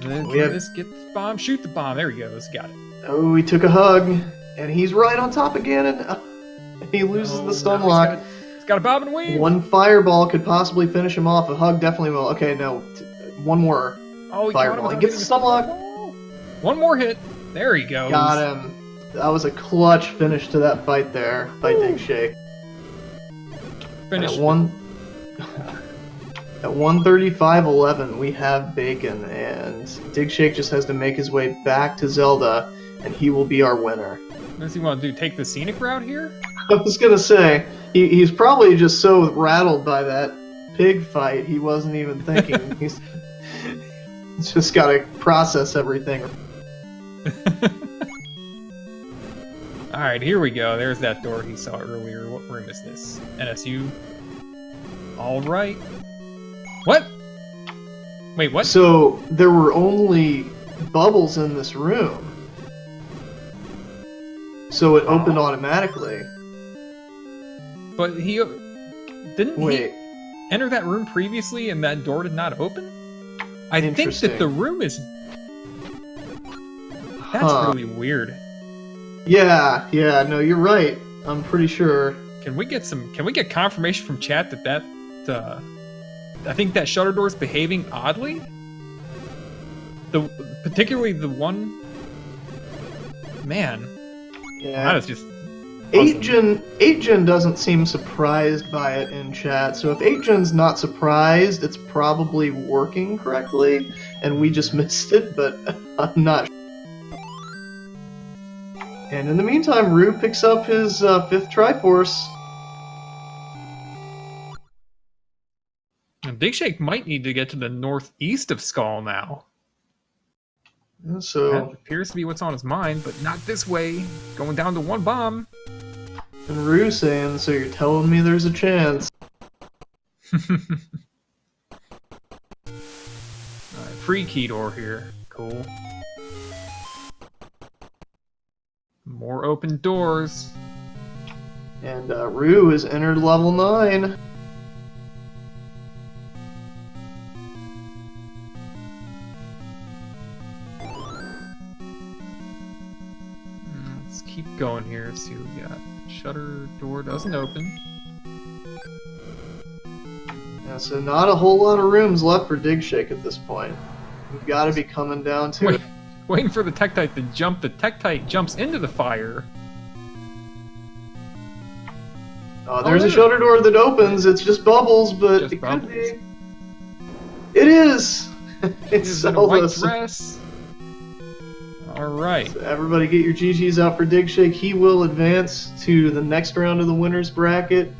Let's get the bomb, shoot the bomb. There he goes, got it. Oh, he took a hug, and he's right on top of Ganon. He loses the stun lock. He's got a bob and weave. One fireball could possibly finish him off. A hug definitely will. Okay, no. One more fireball. He gets the stun lock. One more hit. There he goes. Got him. That was a clutch finish to that fight there by Digshake. Finish. At 135.11, we have Bacon, and Digshake just has to make his way back to Zelda, and he will be our winner. What does he want to do? Take the scenic route here? I was gonna say, he's probably just so rattled by that pig fight, he wasn't even thinking. he's just gotta process everything. Alright, here we go. There's that door he saw earlier. What room is this? NSU. Alright. What? Wait, what? So, there were only bubbles in this room. So it opened automatically. But he... Didn't he enter that room previously and that door did not open? I think that the room is... That's really weird. Yeah, no, you're right. I'm pretty sure. Can we get confirmation from chat that I think that shutter door is behaving oddly? Particularly the one... Man. Yeah. That is just... 8gen doesn't seem surprised by it in chat, so if 8gen's not surprised, it's probably working correctly, and we just missed it, but I'm not sure. And in the meantime, Rue picks up his 5th Triforce. And Digshake might need to get to the northeast of Skull now. So that appears to be what's on his mind, but not this way. Going down to 1 bomb. And Rue saying, so you're telling me there's a chance. Alright, free key door here. Cool. More open doors. And Rue has entered level 9. Let's keep going here. See what we got. Shutter door doesn't open. Yeah, so not a whole lot of rooms left for Digshake at this point. We've got to be coming down to it. Waiting for the Tektite to jump. The Tektite jumps into the fire. Oh, there's a shutter door that opens. It's just bubbles, but just it bubbles. could be. It is! It's in a white Zelda. dress. Alright. So everybody get your GGs out for Digshake. He will advance to the next round of the winner's bracket.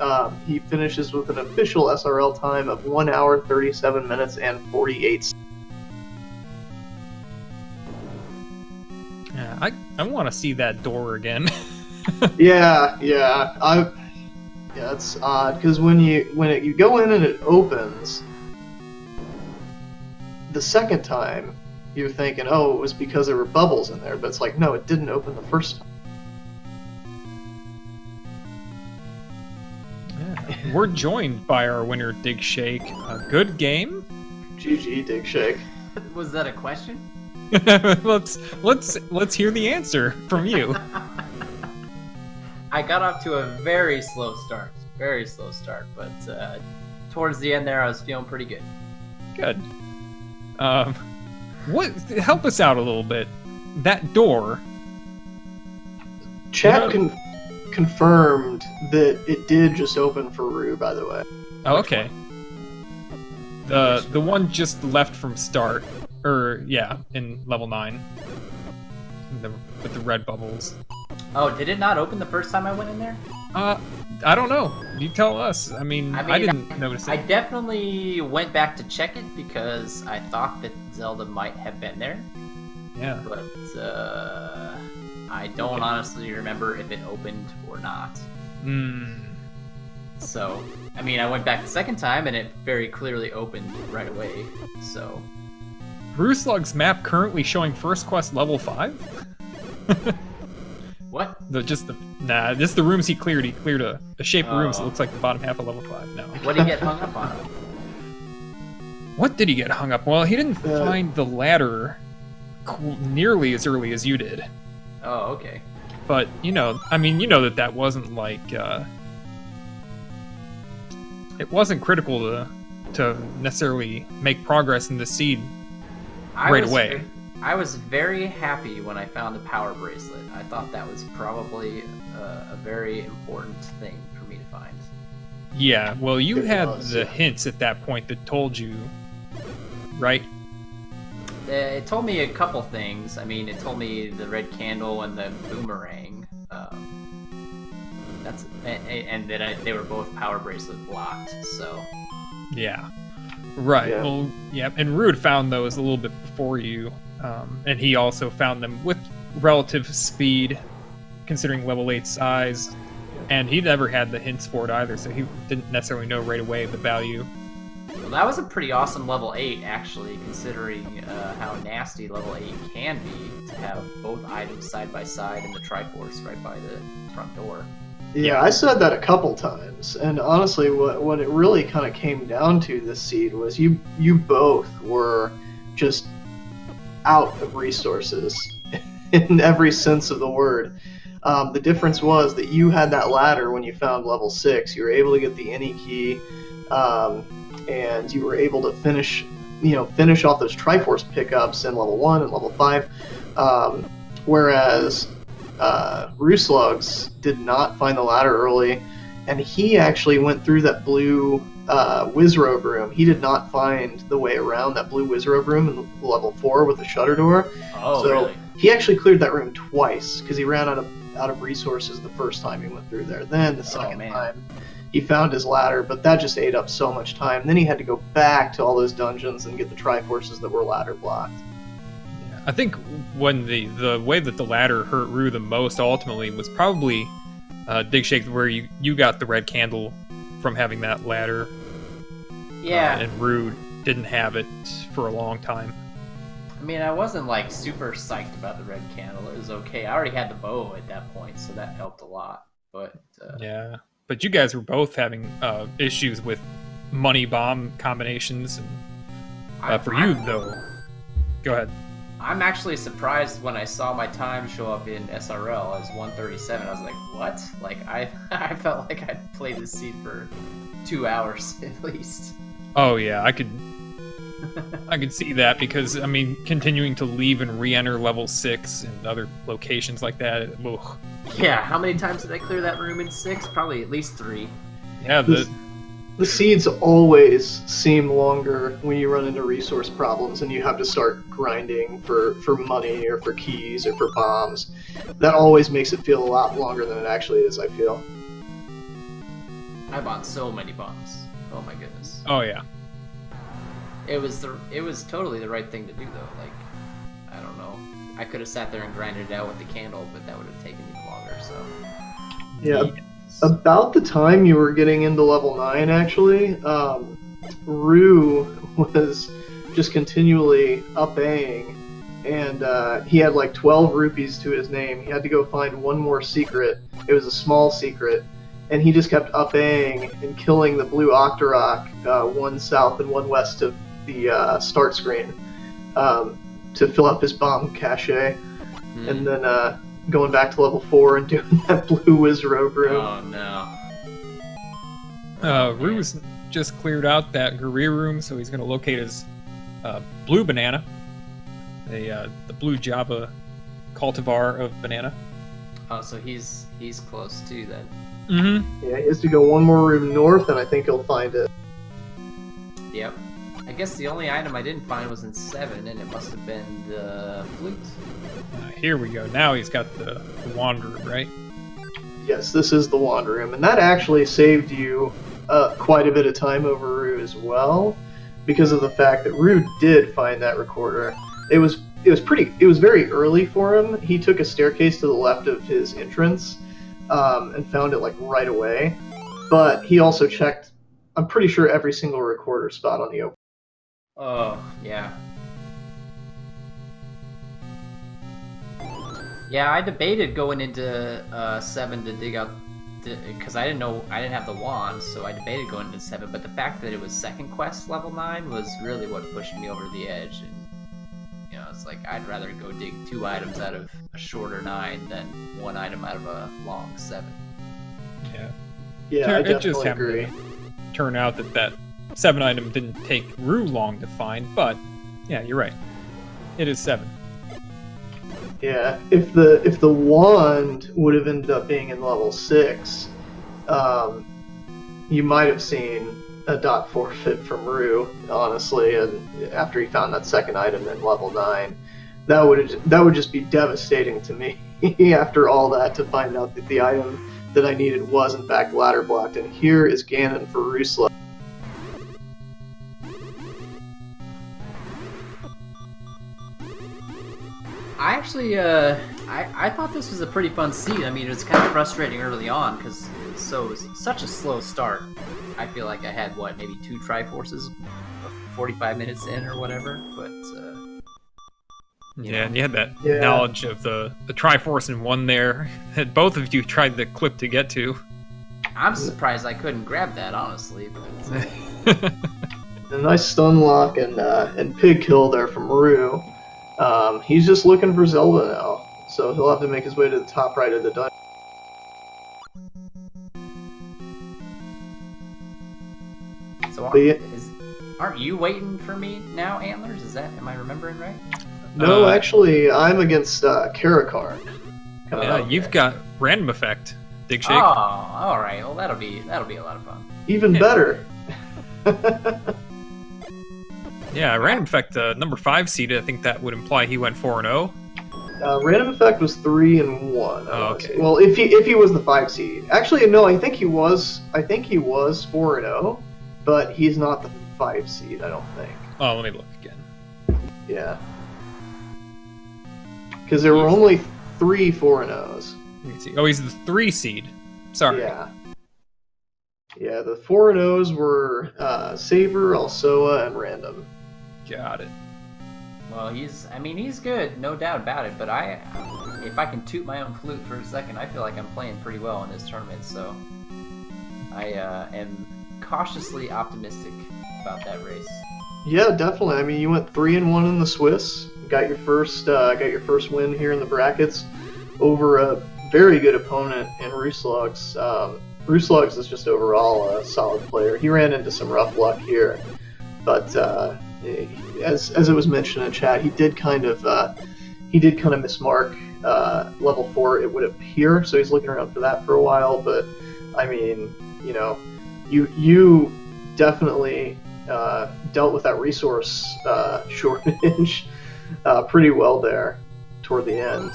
He finishes with an official SRL time of 1 hour, 37 minutes, and 48 seconds. Yeah, I want to see that door again. Yeah, it's odd because when you go in and it opens, the second time you're thinking, oh, it was because there were bubbles in there, but it's like, no, it didn't open the first time. Yeah. We're joined by our winner, Digshake. A good game. GG, Digshake. Was that a question? let's hear the answer from you. I got off to a very slow start, but towards the end there, I was feeling pretty good. Good. Help us out a little bit. That door. Chat confirmed that it did just open for Rue, by the way. Oh, okay. The one just left from start, in level 9, with the red bubbles. Oh, did it not open the first time I went in there? I don't know. You tell us. I mean I didn't notice it. I definitely went back to check it because I thought that Zelda might have been there. Yeah. But I I don't honestly remember if it opened or not. So, I mean, I went back the second time and it very clearly opened right away. So, rooslugs map currently showing first quest level 5. what? Just the rooms he cleared. He cleared a shape of rooms that looks like the bottom half of level 5 now. What did he get hung up on? What did he get hung up? Well, he didn't find the ladder nearly as early as you did. Oh, okay. But, that wasn't like... it wasn't critical to necessarily make progress in the seed right away. I was very happy when I found the power bracelet. I thought that was probably a very important thing for me to find. Yeah, well, you had the hints at that point that told you, right? It told me a couple things. I mean, it told me the red candle and the boomerang. And that they were both power bracelet blocked. So. Yeah. Right. Yeah. Well, yeah. And Rude found those a little bit before you, and he also found them with relative speed, considering level 8 size. And he never had the hints for it either, so he didn't necessarily know right away the value. Well, that was a pretty awesome level 8, actually, considering how nasty level 8 can be to have both items side by side in the Triforce right by the front door. Yeah, I said that a couple times, and honestly, what it really kind of came down to this seed was you both were just out of resources in every sense of the word. The difference was that you had that ladder when you found level 6. You were able to get the any key, and you were able to finish off those Triforce pickups in level 1 and level 5, whereas rooslugs did not find the ladder early, and he actually went through that blue Wizrobe room. He did not find the way around that blue Wizrobe room in level 4 with the shutter door. Oh, so really? He actually cleared that room twice because he ran out of resources the first time he went through there. Then the second time he found his ladder, but that just ate up so much time. Then he had to go back to all those dungeons and get the Triforces that were ladder blocked. I think when the way that the ladder hurt Rue the most ultimately was probably digshake, where you got the red candle from having that ladder. Yeah. And Rue didn't have it for a long time. I mean, I wasn't like super psyched about the red candle. It was okay. I already had the bow at that point, so that helped a lot. But yeah, but you guys were both having issues with money bomb combinations, and for you though, go ahead. I'm actually surprised when I saw my time show up in SRL as 137. I was like, what? Like, I felt like I'd played this seed for 2 hours at least. Oh yeah, I could see that, because I mean, continuing to leave and re-enter level 6 and other locations like that. Ugh. Yeah, how many times did I clear that room in 6? Probably at least 3. Yeah, the seeds always seem longer when you run into resource problems and you have to start grinding for money or for keys or for bombs. That always makes it feel a lot longer than it actually is, I feel. I bought so many bombs. Oh my goodness. Oh yeah. It was totally the right thing to do though. Like, I don't know. I could have sat there and grinded it out with the candle, but that would have taken even longer. So. Yeah. About the time you were getting into level 9, actually, Rue was just continually up-Aing, and he had like 12 rupees to his name. He had to go find one more secret. It was a small secret, and he just kept up-Aing and killing the blue Octorok, one south and one west of the start screen, to fill up his bomb cache, and then going back to level 4 and doing that blue Wizrobe room. Oh no. Rue's just cleared out that Guerrilla room, so he's going to locate his blue banana, the blue Java cultivar of banana. Oh, so he's close too then. Mm-hmm. Yeah, he has to go one more room north, and I think he'll find it. Yep. I guess the only item I didn't find was in 7, and it must have been the flute. Here we go. Now he's got the wand room, right? Yes, this is the wand room, and that actually saved you quite a bit of time over Rue as well, because of the fact that Rue did find that recorder. It was it was very early for him. He took a staircase to the left of his entrance, and found it like right away. But he also checked, I'm pretty sure, every single recorder spot on the open. Oh, yeah. Yeah, I debated going into 7 to dig out, because I didn't have the wand, so I debated going into 7, but the fact that it was second quest level 9 was really what pushed me over the edge, and you know, it's like I'd rather go dig 2 items out of a shorter 9 than 1 item out of a long 7. Yeah. Yeah, I It just definitely happened agree. to turn out that 7 item didn't take Rue long to find, but yeah, you're right. It is 7. Yeah, if the wand would have ended up being in level 6, you might have seen a dot forfeit from Rue, honestly, and after he found that second item in level 9. That would just be devastating to me after all that, to find out that the item that I needed was in fact ladder blocked, and here is Ganon for rooslugs. I actually, I thought this was a pretty fun seed. I mean, it was kind of frustrating early on because it was such a slow start. I feel like I had, maybe 2 Triforces 45 minutes in or whatever, but... Yeah, and you had that Yeah. knowledge of the Triforce in one there that both of you tried the clip to get to. I'm surprised I couldn't grab that, honestly, but... A nice stun lock and pig kill there from Rue. He's just looking for Zelda now, so he'll have to make his way to the top right of the dungeon. So But yeah. aren't you waiting for me now, Antlers? Am I remembering right? No, actually, I'm against Karakarn. Yeah, you've got random effect, digshake. Oh, all right. Well, that'll be a lot of fun. Even Yeah. better. Yeah, random effect, number 5 seeded. I think that would imply he went 4-0. Random effect was 3-1. Oh, okay. Well, if he was the 5 seed, actually no, I think he was 4-0, but he's not the 5 seed. I don't think. Oh, let me look again. Yeah. Because there were only 3 4-0s. Let me see. Oh, he's the 3 seed. Sorry. Yeah. Yeah, the 4-0s were Saber, Alsoa, and Random. Got it. Well, he's good, no doubt about it. But if I can toot my own flute for a second, I feel like I'm playing pretty well in this tournament. So I am cautiously optimistic about that race. Yeah, definitely. I mean, you went 3-1 in the Swiss. Got your first win here in the brackets over a very good opponent in rooslugs. Rooslugs is just overall a solid player. He ran into some rough luck here, but as it was mentioned in chat, he did kind of mismark level 4. It would appear, so he's looking around for that for a while. But I mean, you know, you definitely dealt with that resource shortage pretty well there toward the end.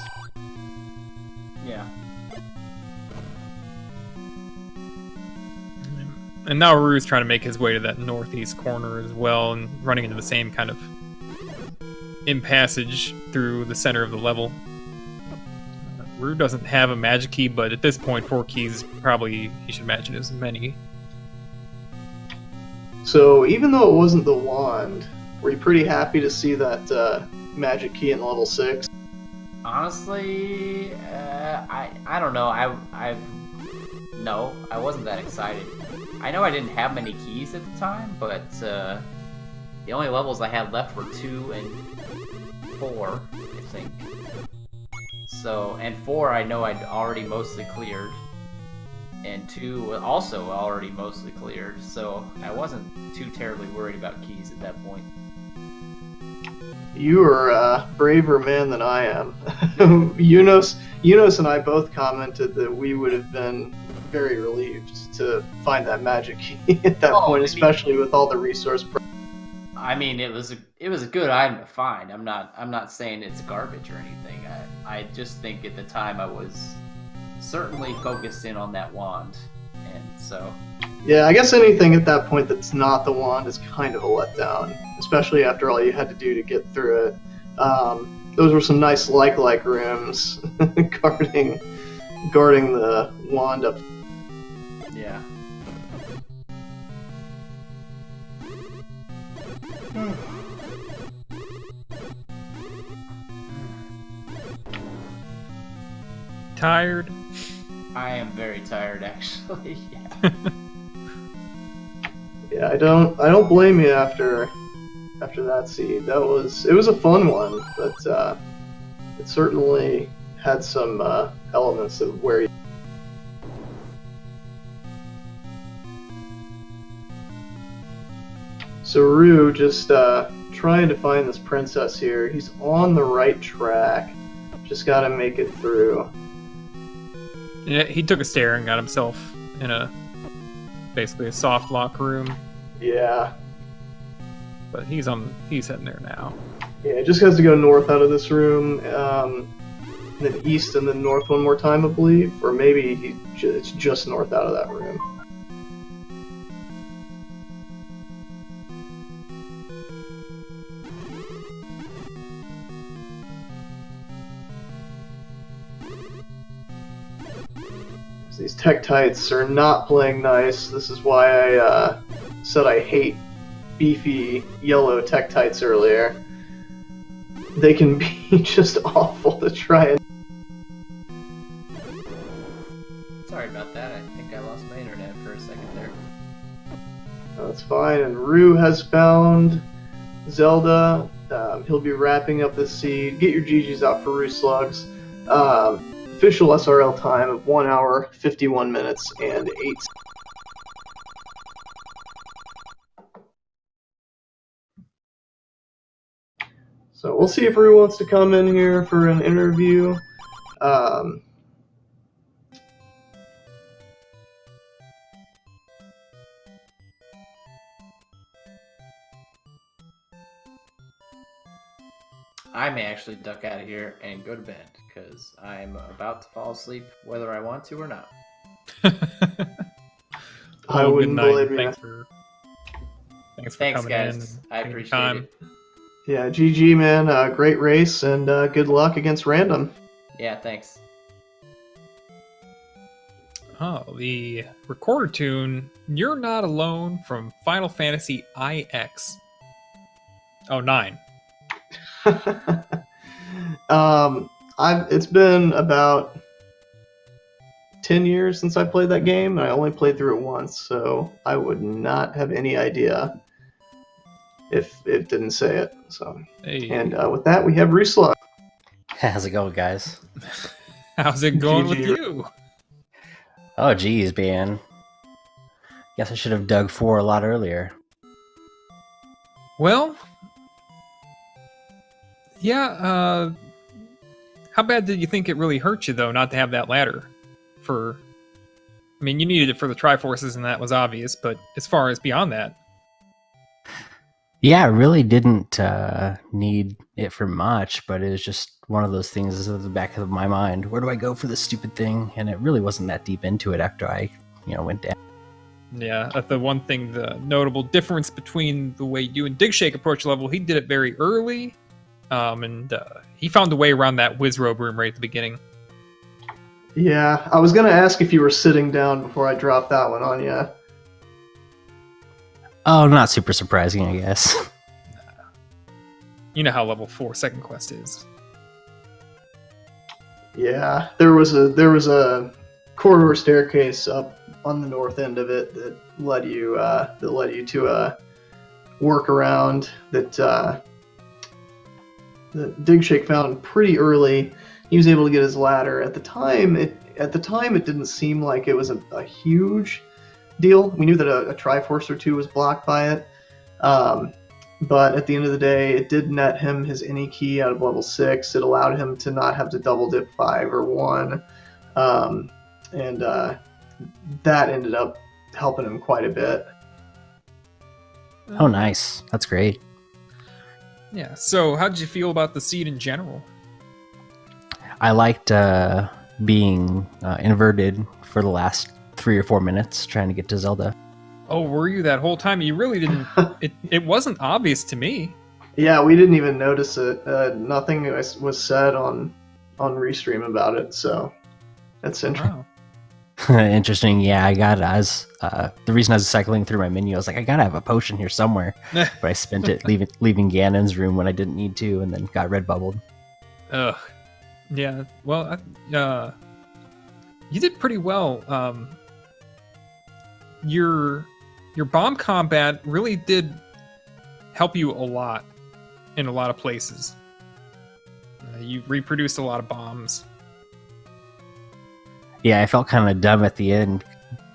Yeah. And now Rue's trying to make his way to that northeast corner as well, and running into the same kind of impassage through the center of the level. Rue doesn't have a magic key, but at this point, 4 keys probably, you should imagine, as many. So even though it wasn't the wand, were you pretty happy to see that magic key in level 6? Honestly, I don't know. No, I wasn't that excited. I know I didn't have many keys at the time, but the only levels I had left were 2 and 4, I think. So, and 4 I know I'd already mostly cleared, and 2 also already mostly cleared, so I wasn't too terribly worried about keys at that point. You are a braver man than I am. Eunice and I both commented that we would have been very relieved to find that magic key at that point, especially with all the resource. I mean, it was a good item to find. I'm not saying it's garbage or anything. I just think at the time I was certainly focused in on that wand, and so. Yeah, I guess anything at that point that's not the wand is kind of a letdown, especially after all you had to do to get through it. Those were some nice like rooms guarding the wand up. Yeah. Tired? I am very tired, actually. Yeah. Yeah, I don't blame you after that seed. It was a fun one, but it certainly had some elements of where you. So Rue just trying to find this princess here. He's on the right track. Just gotta make it through. Yeah, he took a stare and got himself in basically a soft lock room. Yeah. But he's heading there now. Yeah, it just has to go north out of this room, and then east and then north one more time, I believe. Or maybe it's just north out of that room. These Tektites are not playing nice. This is why I said I hate beefy yellow Tektites earlier. They can be just awful to try and... Sorry about that. I think I lost my internet for a second there. That's fine. And Rue has found Zelda. He'll be wrapping up this seed. Get your GGs out for rooslugs. Official SRL time of 1 hour, 51 minutes, and 8 seconds. So we'll see if Rue wants to come in here for an interview. I may actually duck out of here and go to bed because I'm about to fall asleep whether I want to or not. I wouldn't believe you. Thanks for Thanks, coming guys. in. I appreciate it. Yeah, GG, man. Great race, and good luck against Random. Yeah, thanks. Oh, the recorder tune, You're Not Alone from Final Fantasy IX. Oh, 9. It's been about 10 years since I played that game, and I only played through it once, so I would not have any idea if it didn't say it. So, Hey. And with that, we have Rooslugs. How's it going, guys? How's it going with GG. you? Oh, geez, man. Guess I should have dug 4 a lot earlier. Well, yeah, how bad did you think it really hurt you, though, not to have that ladder? I mean, you needed it for the Triforces, and that was obvious, but as far as beyond that... Yeah, I really didn't need it for much, but it was just one of those things at the back of my mind. Where do I go for this stupid thing? And it really wasn't that deep into it after I, went down. Yeah, the one thing, the notable difference between the way you and Digshake approach level, he did it very early, and he found a way around that Wizrobe room right at the beginning. Yeah, I was going to ask if you were sitting down before I dropped that one on you. Oh, not super surprising, I guess. You know how level 4 second quest is. Yeah, there was a corridor staircase up on the north end of it that led you to a workaround that Digshake found pretty early. He was able to get his ladder. At the time, it didn't seem like it was a huge deal. We knew that a Triforce or two was blocked by it, but at the end of the day, it did net him his any key out of level 6. It allowed him to not have to double dip 5 or 1, and that ended up helping him quite a bit. Oh, nice. That's great. Yeah, so how did you feel about the seed in general? I liked being inverted for the last 3 or 4 minutes trying to get to Zelda. Oh, were you that whole time? You really didn't... it wasn't obvious to me. Yeah, we didn't even notice it. Nothing was said on Restream about it, so that's interesting. Wow. Interesting. Yeah, I was the reason I was cycling through my menu. I was like, I gotta have a potion here somewhere, but I spent it leaving Ganon's room when I didn't need to, and then got red bubbled. Ugh. Yeah. Well, you did pretty well. Your bomb combat really did help you a lot in a lot of places. You reproduced a lot of bombs. Yeah, I felt kind of dumb at the end.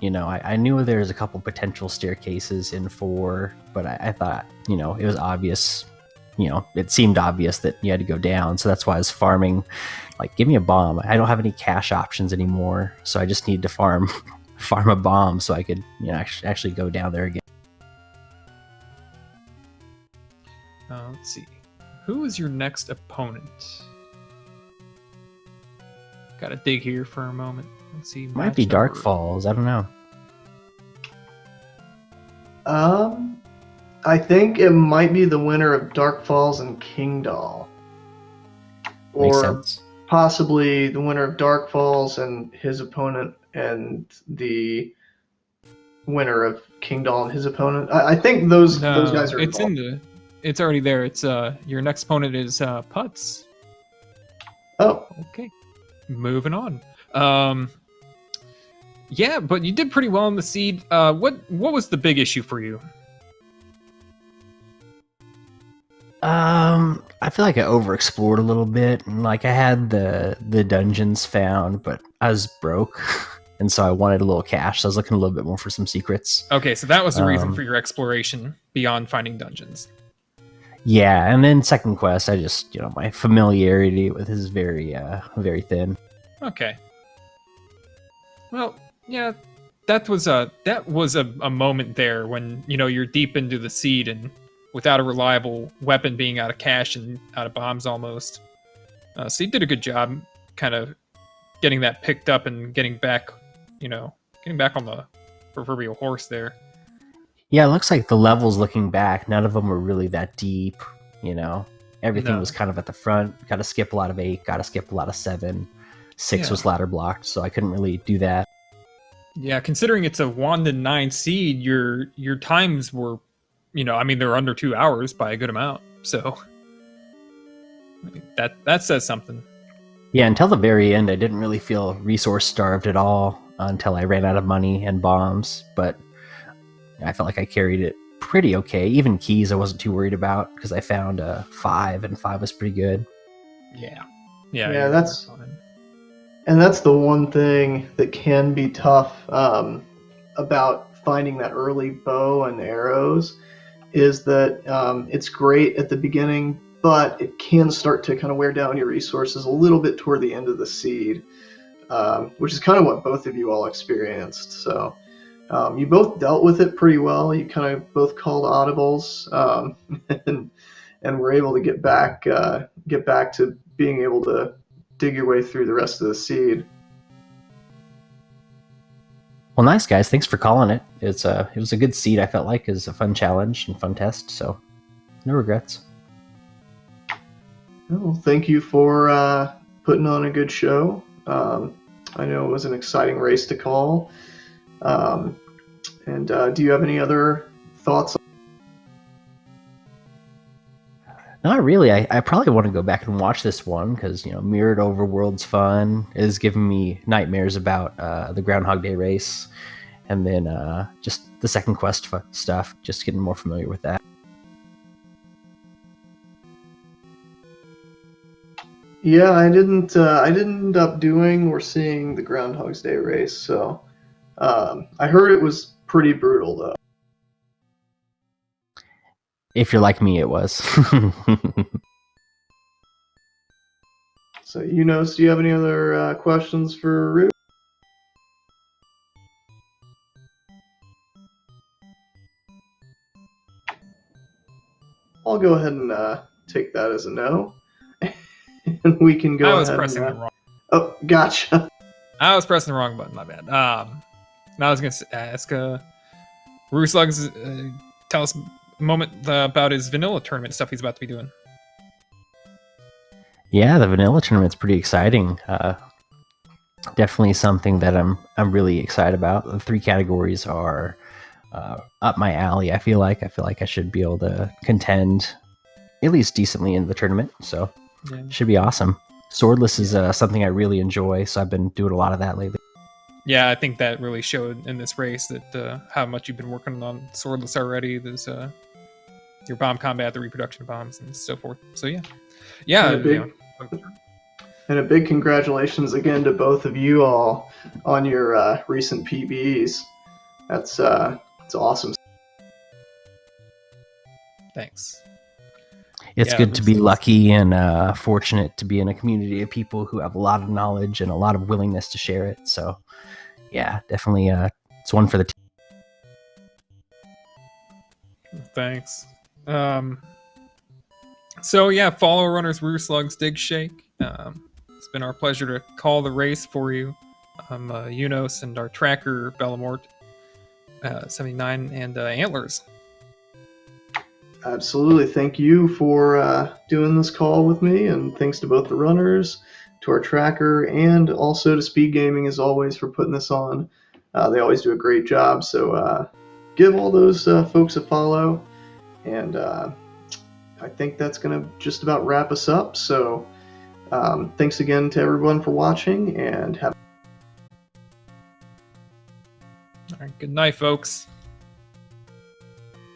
You know, I knew there was a couple potential staircases in 4, but I thought, you know, it was obvious. You know, it seemed obvious that you had to go down, so that's why I was farming. Like, give me a bomb. I don't have any cash options anymore, so I just need to farm a bomb so I could, you know, actually go down there again. Let's see. Who is your next opponent? Gotta dig here for a moment. Let's see. Might be matchup Dark order. Falls. I don't know. I think it might be the winner of Dark Falls and Kingdoll, Makes or sense. possibly the winner of Dark Falls and his opponent, and the winner of Kingdoll and his opponent. I think those guys are it's involved. it's already there. It's your next opponent is Putz. Oh, Okay, moving on. Yeah, but you did pretty well in the seed. What was the big issue for you? I feel like I overexplored a little bit, and like I had the dungeons found, but I was broke, and so I wanted a little cash. So I was looking a little bit more for some secrets. Okay, so that was the reason Um, for your exploration beyond finding dungeons. Yeah, and then second quest, I just, you know, my familiarity with is very thin. Okay. Well, yeah, that was a moment there when, you know, you're deep into the seed and without a reliable weapon, being out of cash and out of bombs almost. So you did a good job kind of getting that picked up and getting back on the proverbial horse there. Yeah, it looks like the levels looking back, none of them were really that deep, you know. Everything No. was kind of at the front. Got to skip a lot of 8, got to skip a lot of 7. 6 Yeah. was ladder blocked, so I couldn't really do that. Yeah, considering it's a 1 to 9 seed, your times were, you know, I mean, they're under 2 hours by a good amount. So I mean, that says something. Yeah, until the very end, I didn't really feel resource starved at all until I ran out of money and bombs, but I felt like I carried it pretty okay. Even keys I wasn't too worried about because I found 5, and 5 was pretty good. Yeah, Yeah, that's the one thing that can be tough about finding that early bow and arrows, is that it's great at the beginning, but it can start to kind of wear down your resources a little bit toward the end of the seed, which is kind of what both of you all experienced. So you both dealt with it pretty well. You kind of both called audibles, and were able to get back to being able to dig your way through the rest of the seed. Well, nice guys. Thanks for calling it. It was a good seed. I felt like it was a fun challenge and fun test. So no regrets. Well, thank you for putting on a good show. I know it was an exciting race to call. And do you have any other thoughts? Not really. I probably want to go back and watch this one because, you know, Mirrored Overworld's fun. It is giving me nightmares about the Groundhog Day race, and then just the second quest stuff. Just getting more familiar with that. Yeah, I didn't end up doing or seeing the Groundhog's Day race, so I heard it was pretty brutal though. If you're like me, it was. So, do you have any other questions for Root? I'll go ahead and take that as a no. And we can go I was ahead pressing and... the wrong. Oh, gotcha. I was pressing the wrong button. My bad. Now I was gonna ask rooslugs, tell us moment about his vanilla tournament stuff he's about to be doing. Yeah, the vanilla tournament's pretty exciting. Definitely something that I'm really excited about. The 3 categories are up my alley. I feel like I should be able to contend at least decently in the tournament. So it should be awesome. Swordless is something I really enjoy, so I've been doing a lot of that lately. Yeah, I think that really showed in this race that how much you've been working on Swordless already. There's your bomb combat, the reproduction of bombs, and so forth. So yeah, And a big congratulations again to both of you all on your recent PBs. That's it's awesome. Thanks. It's good to be lucky and fortunate to be in a community of people who have a lot of knowledge and a lot of willingness to share it. So, yeah, definitely it's one for the team. Thanks. So yeah, follow runners rooslugs digshake. It's been our pleasure to call the race for you. I'm Unos and our tracker Bellamort 79 and Antlers. Absolutely. Thank you for doing this call with me, and thanks to both the runners, to our tracker, and also to Speed Gaming, as always, for putting this on. They always do a great job, so give all those folks a follow, and I think that's going to just about wrap us up. So thanks again to everyone for watching, and have All right, good night, folks.